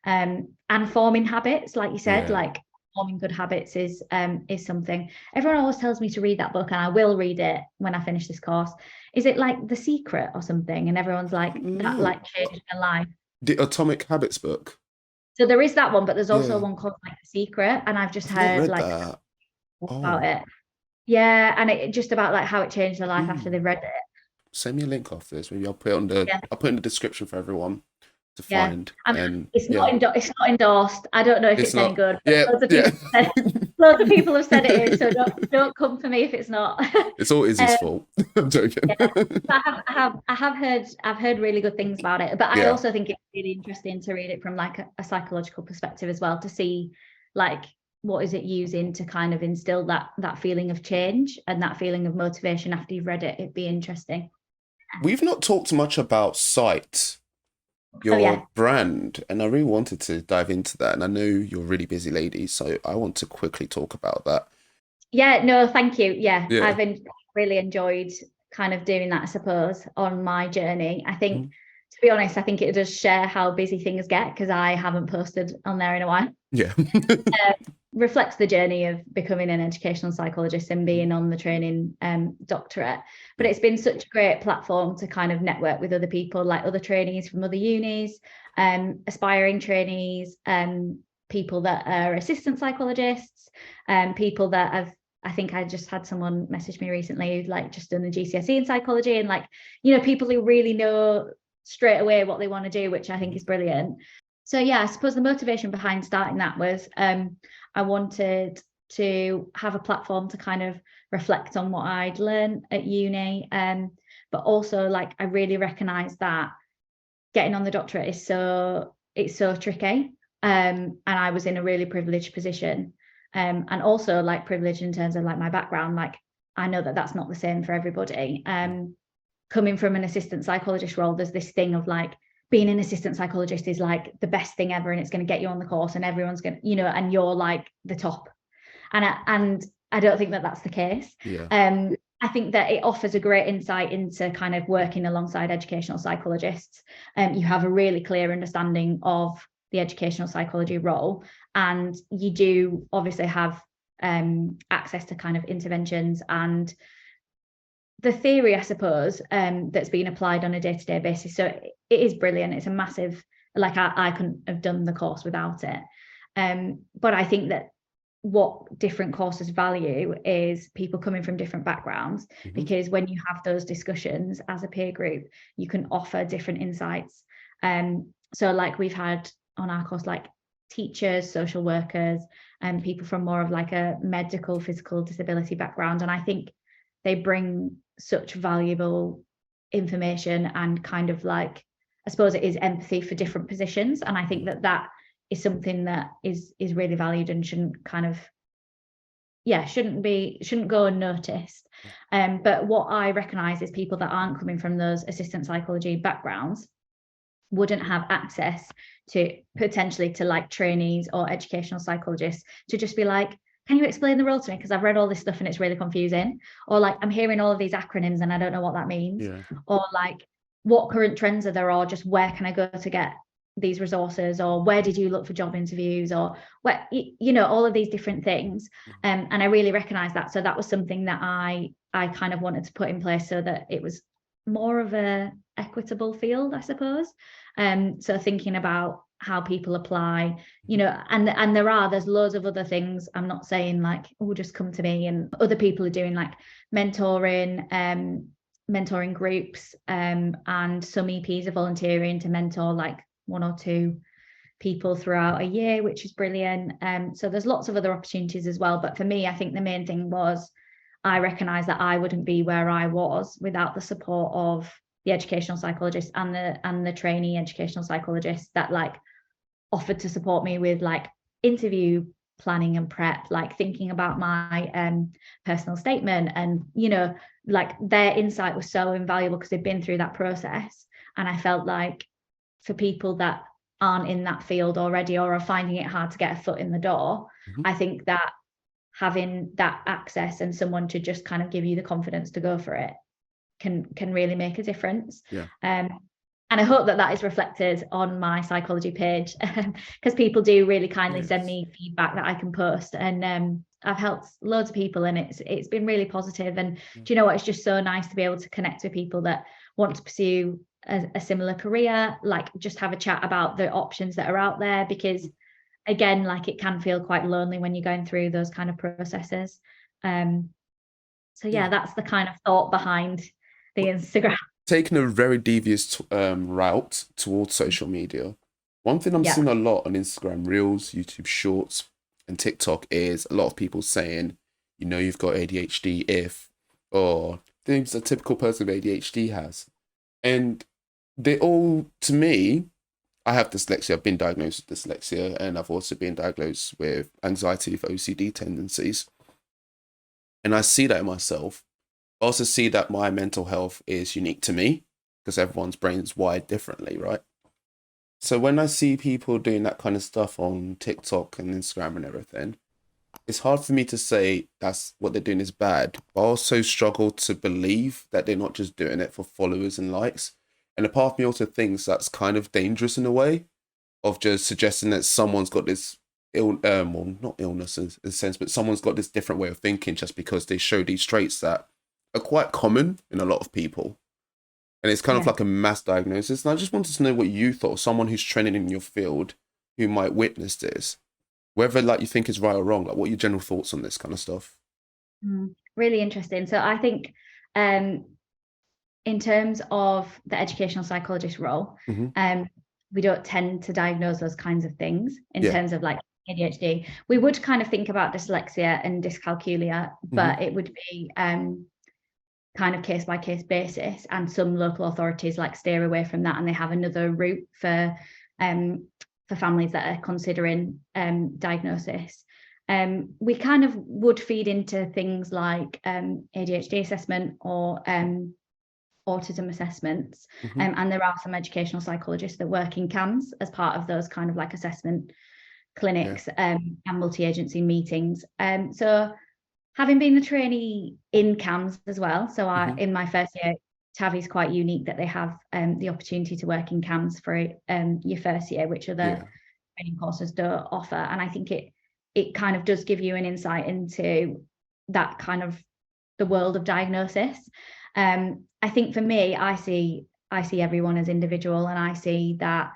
and forming habits, like you said, like forming good habits is something. Everyone always tells me to read that book, and I will read it when I finish this course. Is it like The Secret or something? And everyone's like, that like changed my life. The Atomic Habits book. So there is that one, but there's also one called like The Secret, and I've just heard like that. about it. Yeah, and it just about like how it changed their life after they've read it. Send me a link off this. Maybe I'll put it in the description for everyone to find. And it's not endorsed. I don't know if it's any good. Yeah, loads of people have said it is, so don't come for me if it's not. It's all Izzy's fault. I'm joking. I've heard really good things about it, but I also think it's really interesting to read it from like a psychological perspective as well, to see like what is it using to kind of instill that feeling of change and that feeling of motivation after you've read it. It'd be interesting. We've not talked much about Psyight, your brand, and I really wanted to dive into that, and I know you're a really busy lady, so I want to quickly talk about that. Yeah, no, thank you. I've really enjoyed kind of doing that, I suppose, on my journey. I think, to be honest, I think it does share how busy things get, because I haven't posted on there in a while. Reflects the journey of becoming an educational psychologist and being on the training doctorate. But it's been such a great platform to kind of network with other people, like other trainees from other unis, aspiring trainees, people that are assistant psychologists, people that I think I just had someone message me recently who's like just done the GCSE in psychology, and like, you know, people who really know straight away what they want to do, which I think is brilliant. So I suppose the motivation behind starting that was I wanted to have a platform to kind of reflect on what I'd learned at uni, but also like I really recognised that getting on the doctorate is so tricky, and I was in a really privileged position, and also like privileged in terms of like my background. Like I know that that's not the same for everybody. Coming from an assistant psychologist role, there's this thing of like, being an assistant psychologist is like the best thing ever, and it's going to get you on the course and everyone's going to, you know, and you're like the top. And I don't think that that's the case. I think that it offers a great insight into kind of working alongside educational psychologists. You have a really clear understanding of the educational psychology role, and you do obviously have access to kind of interventions and the theory, I suppose, that's being applied on a day-to-day basis. So it is brilliant. It's a massive, like I couldn't have done the course without it. But I think that what different courses value is people coming from different backgrounds, because when you have those discussions as a peer group, you can offer different insights. So like we've had on our course, like teachers, social workers, and people from more of like a medical, physical disability background. And I think they bring such valuable information and kind of like, I suppose it is empathy for different positions. And I think that is something that is really valued and shouldn't kind of, shouldn't go unnoticed. But what I recognise is people that aren't coming from those assistant psychology backgrounds wouldn't have access to potentially to like trainees or educational psychologists to just be like, can you explain the role to me? Because I've read all this stuff and it's really confusing. Or like, I'm hearing all of these acronyms and I don't know what that means. Yeah. Or like, what current trends are there? Or just where can I go to get these resources? Or where did you look for job interviews? Or where, you know, all of these different things. And I really recognize that. So that was something that I kind of wanted to put in place so that it was more of a equitable field, I suppose. So thinking about how people apply, you know, and there's loads of other things. I'm not saying like, oh, just come to me, and other people are doing like mentoring groups, and some EPs are volunteering to mentor like 1 or 2 people throughout a year, which is brilliant. So there's lots of other opportunities as well. But for me, I think the main thing was I recognized that I wouldn't be where I was without the support of the educational psychologist and the trainee educational psychologist that like offered to support me with like interview planning and prep, like thinking about my personal statement, and you know, like their insight was so invaluable because they've been through that process. And I felt like for people that aren't in that field already or are finding it hard to get a foot in the door, I think that having that access and someone to just kind of give you the confidence to go for it can really make a difference. And I hope that is reflected on my psychology page, because people do really kindly send me feedback that I can post, and I've helped loads of people, and it's been really positive. And do you know what, it's just so nice to be able to connect with people that want to pursue a similar career, like just have a chat about the options that are out there, because again, like it can feel quite lonely when you're going through those kind of processes. So that's the kind of thought behind the Instagram. Taking a very devious route towards social media, one thing I'm seeing a lot on Instagram Reels, YouTube Shorts, and TikTok is a lot of people saying, you know, you've got ADHD if, or things a typical person with ADHD has. And they all, to me, I have dyslexia. I've been diagnosed with dyslexia, and I've also been diagnosed with anxiety with OCD tendencies. And I see that in myself. I also see that my mental health is unique to me because everyone's brain is wired differently, right? So when I see people doing that kind of stuff on TikTok and Instagram and everything, it's hard for me to say that's what they're doing is bad. But I also struggle to believe that they're not just doing it for followers and likes. And a part of me also thinks that's kind of dangerous in a way of just suggesting that someone's got this well, not illness in a sense, but someone's got this different way of thinking just because they show these traits that are quite common in a lot of people. And it's kind of like a mass diagnosis. And I just wanted to know what you thought, someone who's training in your field who might witness this, whether like you think is right or wrong, like what are your general thoughts on this kind of stuff? Really interesting. So I think in terms of the educational psychologist role, we don't tend to diagnose those kinds of things in terms of like ADHD. We would kind of think about dyslexia and dyscalculia, but it would be kind of case by case basis, and some local authorities like steer away from that, and they have another route for families that are considering diagnosis. We kind of would feed into things like ADHD assessment or autism assessments, and there are some educational psychologists that work in CAMS as part of those kind of like assessment clinics and multi-agency meetings. So having been a trainee in CAMS as well, so in my first year, TAVI is quite unique that they have the opportunity to work in CAMS for your first year, which other training courses don't offer. And I think it kind of does give you an insight into that kind of the world of diagnosis. I think for me, I see everyone as individual, and I see that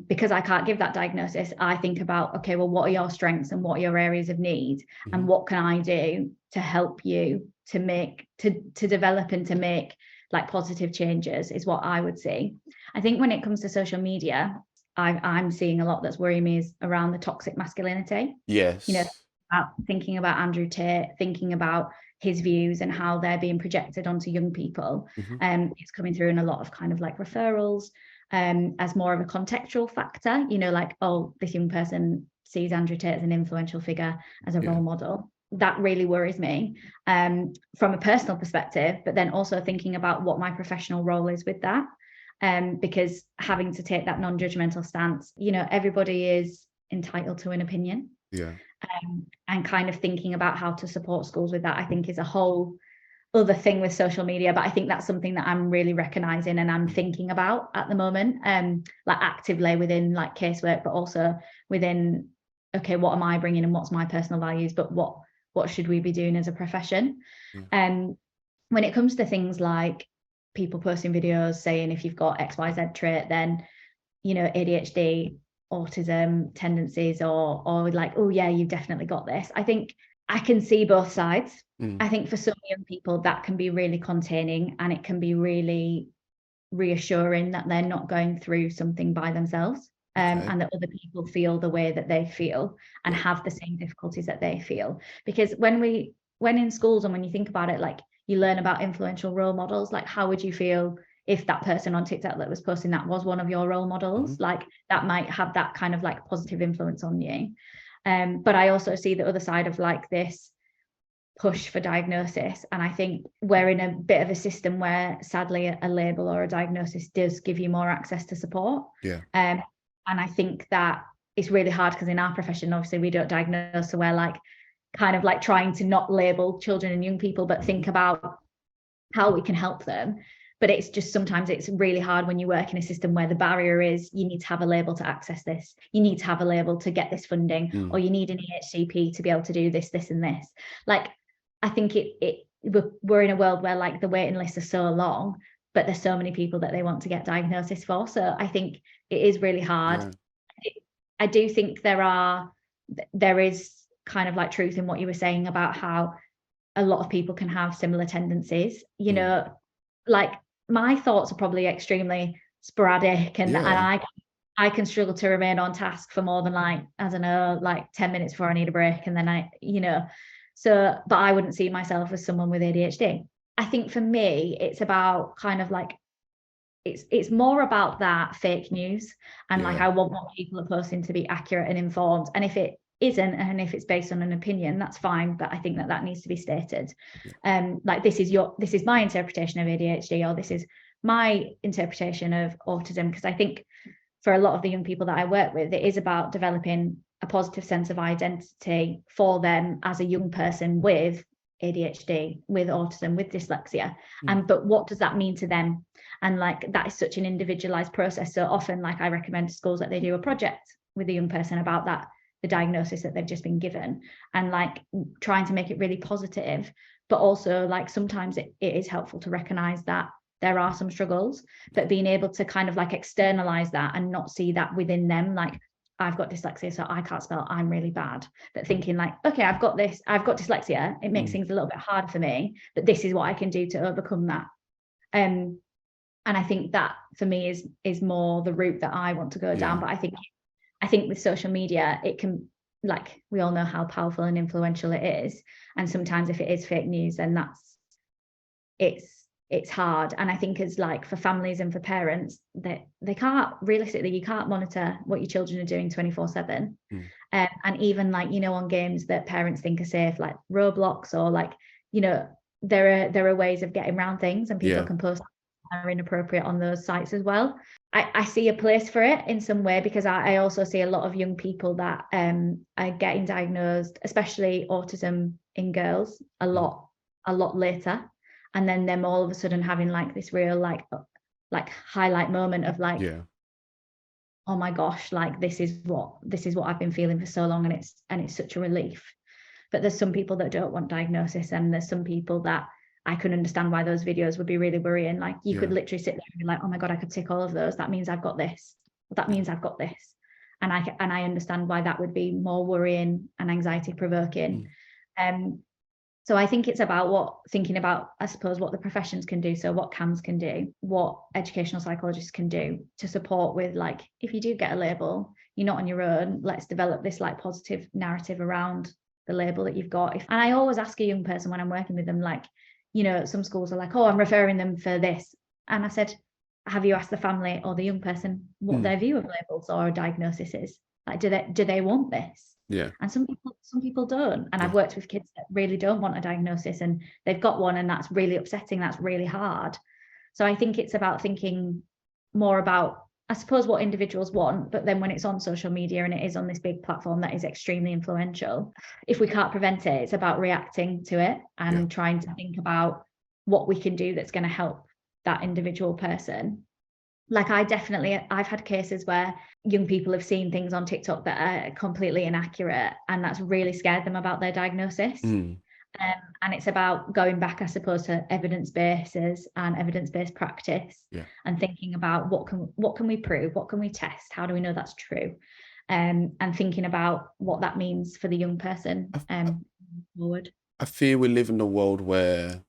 because I can't give that diagnosis, I think about, okay, well, what are your strengths and what are your areas of need, and what can I do to help you to develop and to make like positive changes is what I would see. I think when it comes to social media, I'm seeing a lot that's worrying me is around the toxic masculinity. Yes. You know, thinking about Andrew Tate, thinking about his views and how they're being projected onto young people. It's coming through in a lot of kind of like referrals as more of a contextual factor, you know, like, oh, this young person sees Andrew Tate as an influential figure, as a role model. That really worries me from a personal perspective, but then also thinking about what my professional role is with that. Because having to take that non-judgmental stance, you know, everybody is entitled to an opinion. Yeah. And kind of thinking about how to support schools with that, I think, is a whole other thing with social media. But I think that's something that I'm really recognizing and I'm thinking about at the moment, like actively within like casework, but also within, okay, what am I bringing and what's my personal values, but what should we be doing as a profession? When it comes to things like people posting videos saying if you've got XYZ trait, then, you know, ADHD, autism tendencies, or like, oh yeah, you've definitely got this. I think I can see both sides. I think for some young people that can be really containing, and it can be really reassuring that they're not going through something by themselves, and that other people feel the way that they feel and have the same difficulties that they feel. Because when in schools, and when you think about it, like, you learn about influential role models, like how would you feel if that person on TikTok that was posting that was one of your role models? Like that might have that kind of like positive influence on you. But I also see the other side of like this push for diagnosis, and I think we're in a bit of a system where sadly a label or a diagnosis does give you more access to support. And I think that it's really hard because in our profession, obviously we don't diagnose, so we're like kind of like trying to not label children and young people, but think about how we can help them. But it's just sometimes it's really hard when you work in a system where the barrier is you need to have a label to access this, you need to have a label to get this funding, or you need an EHCP to be able to do this, this and this. Like, I think we're in a world where like the waiting lists are so long, but there's so many people that they want to get diagnosis for. So I think it is really hard. I do think there is kind of like truth in what you were saying about how a lot of people can have similar tendencies, you know, like my thoughts are probably extremely sporadic, and I can struggle to remain on task for more than like, I don't know, like 10 minutes before I need a break. And then but I wouldn't see myself as someone with ADHD. I think for me, it's about kind of like, it's more about that fake news, and like I want what people are posting to be accurate and informed. And if it isn't, and if it's based on an opinion, that's fine, but I think that needs to be stated. Like this is my interpretation of ADHD, or this is my interpretation of autism, because I think for a lot of the young people that I work with, it is about developing a positive sense of identity for them as a young person with ADHD, with autism, with dyslexia. But what does that mean to them? And like that is such an individualized process. So often, like I recommend to schools that they do a project with a young person about that, the diagnosis that they've just been given, and like trying to make it really positive. But also like sometimes it is helpful to recognize that there are some struggles, but being able to kind of like externalize that and not see that within them, like I've got dyslexia, so I can't spell, I'm really bad. But thinking like, okay, I've got dyslexia, it makes things a little bit harder for me, but this is what I can do to overcome that. And I think that for me is more the route that I want to go down. But I think with social media, it can, like, we all know how powerful and influential it is. And sometimes if it is fake news, then it's hard. And I think as like for families and for parents, that they can't, realistically, you can't monitor what your children are doing 24/7. And even like, on games that parents think are safe, like Roblox, or like, there are ways of getting around things, and people can post are inappropriate on those sites as well. I see a place for it in some way, because I also see a lot of young people that are getting diagnosed, especially autism in girls, a lot later. And then them all of a sudden having like this real like highlight moment of like, oh my gosh, like this is what I've been feeling for so long, and it's such a relief. But there's some people that don't want diagnosis, and there's some people that I can understand why those videos would be really worrying. Like you could literally sit there and be like, oh my God, I could tick all of those. That means I've got this. That means I've got this. And I understand why that would be more worrying and anxiety provoking. So I think it's about thinking about, I suppose, what the professions can do. So what CAMS can do, what educational psychologists can do to support with, like, if you do get a label, you're not on your own. Let's develop this like positive narrative around the label that you've got. And I always ask a young person when I'm working with them, like, some schools are like, oh, I'm referring them for this. And I said, have you asked the family or the young person what their view of labels or a diagnosis is? Like, do they want this? And some people don't. And I've worked with kids that really don't want a diagnosis, and they've got one, and that's really upsetting. That's really hard. So I think it's about thinking more about I suppose, what individuals want, but then when it's on social media and it is on this big platform that is extremely influential, if we can't prevent it, it's about reacting to it and trying to think about what we can do that's going to help that individual person. Like I've had cases where young people have seen things on TikTok that are completely inaccurate, and that's really scared them about their diagnosis. And it's about going back, I suppose, to evidence bases and evidence-based practice, and thinking about what can we prove, what can we test, how do we know that's true, and thinking about what that means for the young person forward. I fear we live in a world where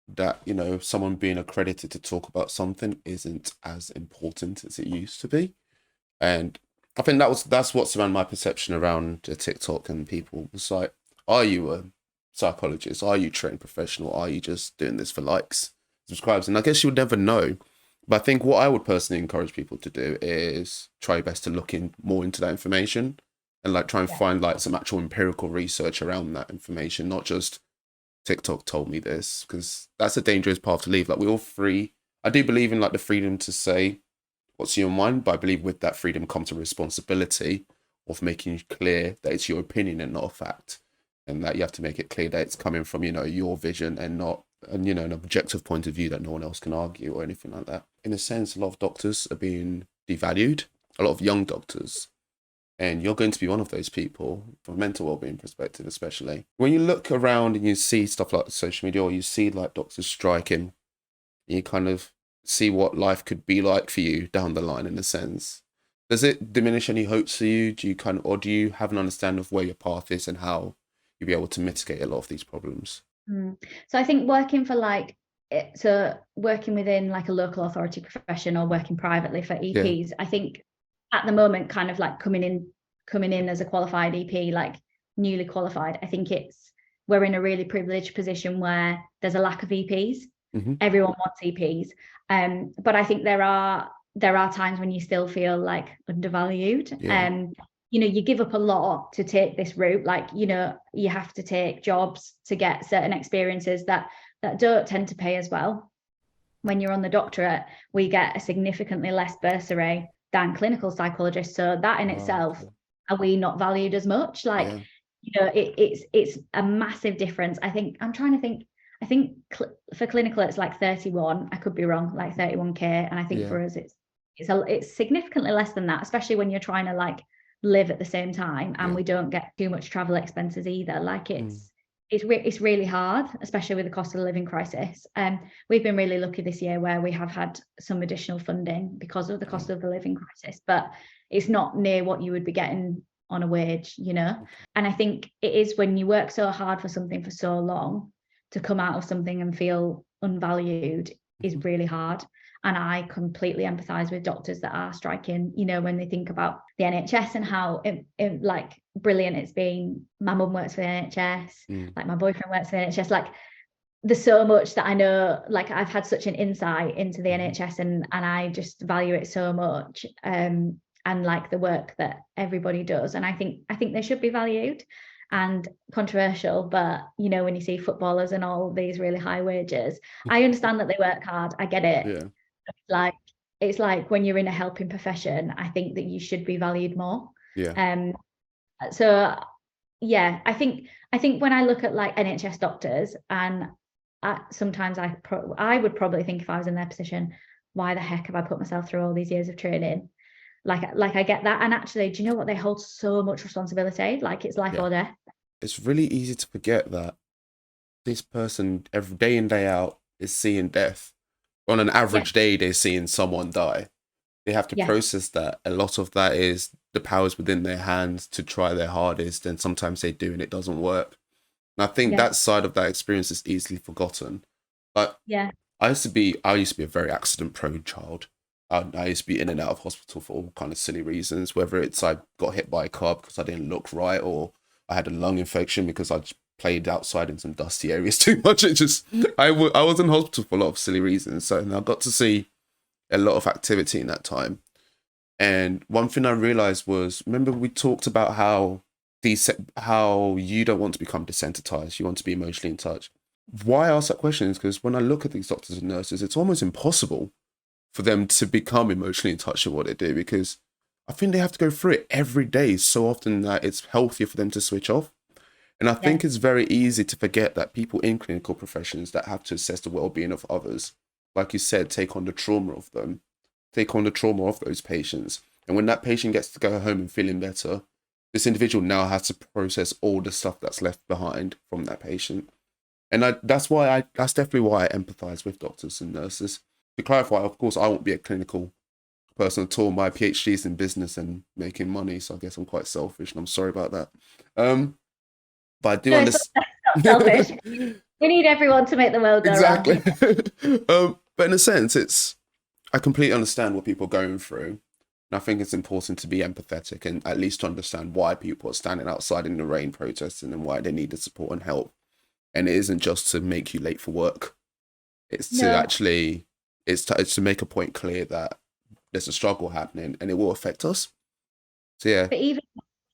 that, you know, someone being accredited to talk about something isn't as important as it used to be. And I think that's what's around my perception around TikTok and people. It's like, are you a psychologist? Are you a trained professional? Are you just doing this for likes, subscribes? And I guess you would never know. But I think what I would personally encourage people to do is try your best to look more into that information and like try and find like some actual empirical research around that information, not just TikTok told me this, because that's a dangerous path to leave. Like, we're all free. I do believe in like the freedom to say what's in your mind, but I believe with that freedom comes a responsibility of making clear that it's your opinion and not a fact, and that you have to make it clear that it's coming from, you know, your vision and not, and, you know, an objective point of view that no one else can argue or anything like that. In a sense, a lot of doctors are being devalued, a lot of young doctors. And you're going to be one of those people, from a mental well-being perspective especially. When you look around and you see stuff like social media, or you see like doctors striking, you kind of see what life could be like for you down the line, in a sense. Does it diminish any hopes for you? Do you have an understanding of where your path is and how you'll be able to mitigate a lot of these problems? So I think working within like a local authority profession or working privately for EPs, I think at the moment, kind of like coming in as a qualified EP, like newly qualified, I think we're in a really privileged position where there's a lack of EPs. Everyone wants EPs, but I think there are times when you still feel like undervalued. You know, you give up a lot to take this route. Like, you know, you have to take jobs to get certain experiences that don't tend to pay as well. When you're on the doctorate, we get a significantly less bursary than clinical psychologists. So that in itself, are we not valued as much? Like, you know, it's a massive difference. I think for clinical, it's like 31. I could be wrong, like 31K. And I think for us, it's significantly less than that, especially when you're trying to like live at the same time, and we don't get too much travel expenses either. Like it's really hard, especially with the cost of the living crisis. We've been really lucky this year where we have had some additional funding because of the cost of the living crisis, but it's not near what you would be getting on a wage, you know. And I think it is when you work so hard for something for so long, to come out of something and feel unvalued is really hard. And I completely empathise with doctors that are striking, you know, when they think about the NHS and how like brilliant it's been. My mum works for the NHS, like my boyfriend works for the NHS. Like, there's so much that I know, like I've had such an insight into the NHS, and I just value it so much. And like the work that everybody does. And I think they should be valued. And controversial, but you know, when you see footballers and all these really high wages, I understand that they work hard. I get it. It's like when you're in a helping profession, I think that you should be valued more. So yeah, I think when I look at like NHS doctors, and sometimes I would probably think, if I was in their position, why the heck have I put myself through all these years of training? Like I get that. And actually, do you know what? They hold so much responsibility. Like, it's life or death. It's really easy to forget that this person every day in, day out is seeing death. On an average day, they're seeing someone die. They have to process that. A lot of that is the powers within their hands to try their hardest, and sometimes they do and it doesn't work. And I think that side of that experience is easily forgotten. But I used to be a very accident-prone child. I used to be in and out of hospital for all kind of silly reasons, whether it's I got hit by a car because I didn't look right, or I had a lung infection because I played outside in some dusty areas too much. I was in hospital for a lot of silly reasons. So I got to see a lot of activity in that time. And one thing I realized was, remember we talked about how you don't want to become desensitized, you want to be emotionally in touch. Why I ask that question is because when I look at these doctors and nurses, it's almost impossible for them to become emotionally in touch with what they do, because I think they have to go through it every day so often that it's healthier for them to switch off. And I think it's very easy to forget that people in clinical professions that have to assess the well-being of others, like you said, take on the trauma of them, take on the trauma of those patients. And when that patient gets to go home and feeling better, this individual now has to process all the stuff that's left behind from that patient. And that's definitely why I empathize with doctors and nurses. To clarify, of course, I won't be a clinical person at all. My PhD is in business and making money, so I guess I'm quite selfish, and I'm sorry about that. But I do No, it's not selfish. We need everyone to make the world go round. Exactly. But in a sense, I completely understand what people are going through. And I think it's important to be empathetic and at least to understand why people are standing outside in the rain protesting and why they need the support and help. And it isn't just to make you late for work. It's to actually, it's to make a point clear that there's a struggle happening and it will affect us. So yeah. But even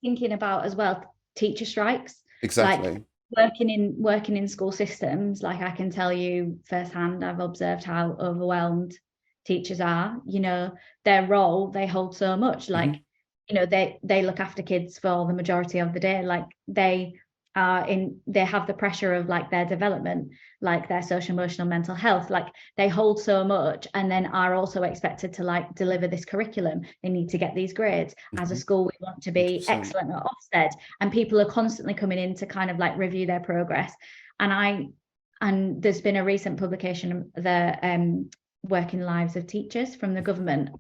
thinking about as well, teacher strikes. Exactly. Like working in school systems, like I can tell you firsthand, I've observed how overwhelmed teachers are. You know, their role, they hold so much. Like, you know, they look after kids for the majority of the day. Like they have the pressure of like their development, like their social, emotional, mental health. Like they hold so much, and then are also expected to like deliver this curriculum. They need to get these grades. As a school, we want to be 100%. Excellent at Ofsted, and people are constantly coming in to kind of like review their progress. And there's been a recent publication, the Working Lives of Teachers from the government,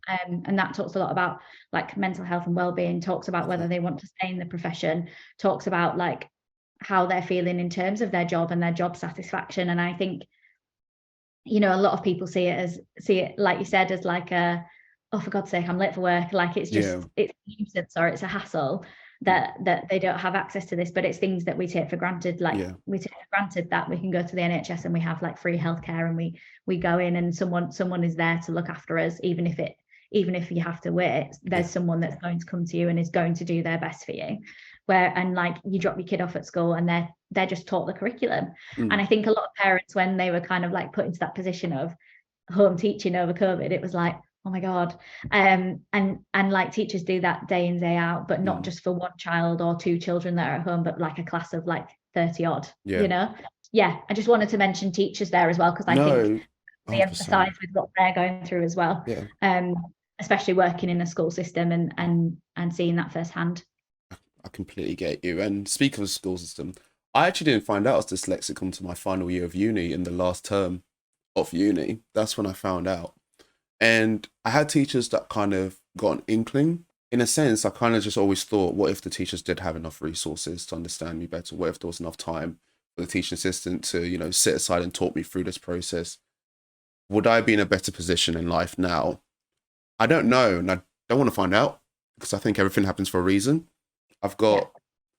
and that talks a lot about like mental health and well-being, talks about whether they want to stay in the profession, talks about like how they're feeling in terms of their job and their job satisfaction. And I think, you know, a lot of people see it like you said, as like a, oh, for God's sake, I'm late for work. Like it's just it's a nuisance or it's a hassle that they don't have access to this. But it's things that we take for granted. Like we take for granted that we can go to the NHS and we have like free healthcare, and we go in and someone is there to look after us, even if you have to wait, there's someone that's going to come to you and is going to do their best for you. And like you drop your kid off at school and they're just taught the curriculum. And I think a lot of parents, when they were kind of like put into that position of home teaching over COVID, it was like, oh my God. And like teachers do that day in, day out, but not just for one child or two children that are at home, but like a class of like 30 odd, you know? Yeah, I just wanted to mention teachers there as well, because I think they emphasize with what they're going through as well. Especially working in a school system and seeing that firsthand. I completely get you. And speaking of the school system, I actually didn't find out I was dyslexic until my final year of uni, in the last term of uni. That's when I found out. And I had teachers that kind of got an inkling. In a sense, I kind of just always thought, what if the teachers did have enough resources to understand me better? What if there was enough time for the teaching assistant to, you know, sit aside and talk me through this process? Would I be in a better position in life now? I don't know, and I don't want to find out, because I think everything happens for a reason. I've got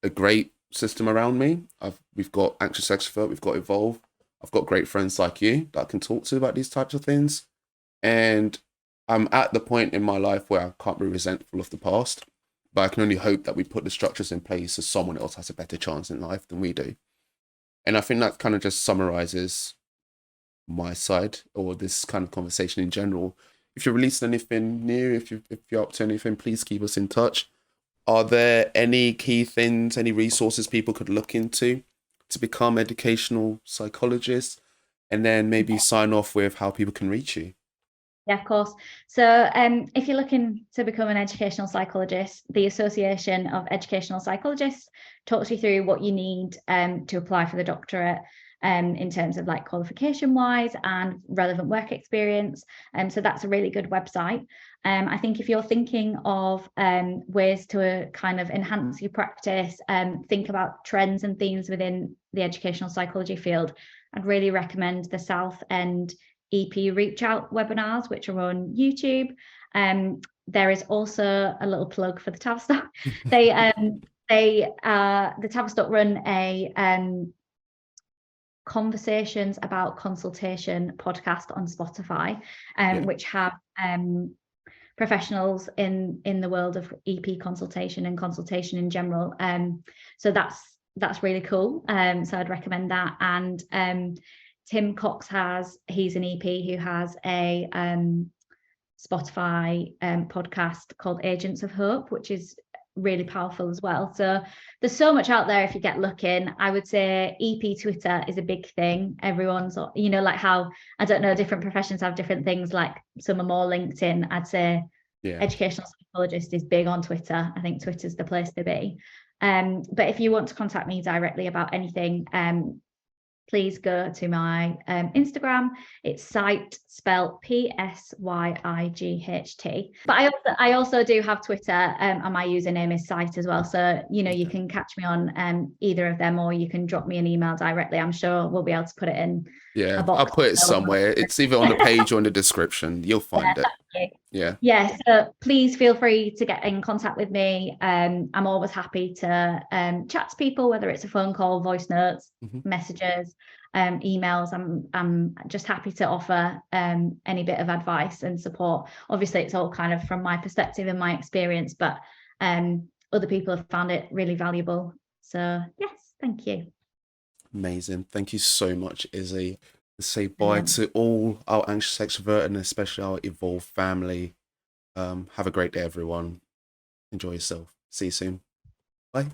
a great system around me. We've got Anxious Extrovert, we've got Evolve. I've got great friends like you that I can talk to about these types of things. And I'm at the point in my life where I can't be resentful of the past, but I can only hope that we put the structures in place so someone else has a better chance in life than we do. And I think that kind of just summarizes my side, or this kind of conversation in general. If you're releasing anything new, if you're up to anything, please keep us in touch. Are there any key things, any resources people could look into to become educational psychologists? And then maybe sign off with how people can reach you. Yeah, of course. So if you're looking to become an educational psychologist, the Association of Educational Psychologists talks you through what you need to apply for the doctorate, in terms of like qualification wise and relevant work experience. So that's a really good website. I think if you're thinking of ways to kind of enhance your practice, think about trends and themes within the educational psychology field, I'd really recommend the South End EP Reach Out webinars, which are on YouTube. There is also a little plug for the Tavistock. The Tavistock run a conversations about consultation podcast on Spotify, which have professionals in the world of EP consultation and consultation in general. So that's really cool. So I'd recommend that. And Tim Cox he's an EP who has a Spotify podcast called Agents of Hope, which is really powerful as well. So there's so much out there if you get looking. I would say EP Twitter is a big thing. Everyone's, like how, I don't know, different professions have different things, like some are more LinkedIn. I'd say educational psychologist is big on Twitter. I think Twitter's the place to be. But if you want to contact me directly about anything, please go to my Instagram. It's Psyight, spelled Psyyght. But I also do have Twitter, and my username is Psyight as well. So, you can catch me on either of them, or you can drop me an email directly. I'm sure we'll be able to put it in a box. I'll put it somewhere. It's either on the page or in the description. You'll find it. Yeah, so please feel free to get in contact with me. I'm always happy to chat to people, whether it's a phone call, voice notes, messages, emails. I'm just happy to offer any bit of advice and support. Obviously, it's all kind of from my perspective and my experience, but other people have found it really valuable. So yes, thank you. Amazing. Thank you so much, Izzy. Say bye to all our anxious extrovert and especially our evolved family. Have a great day, everyone. Enjoy yourself. See you soon. Bye.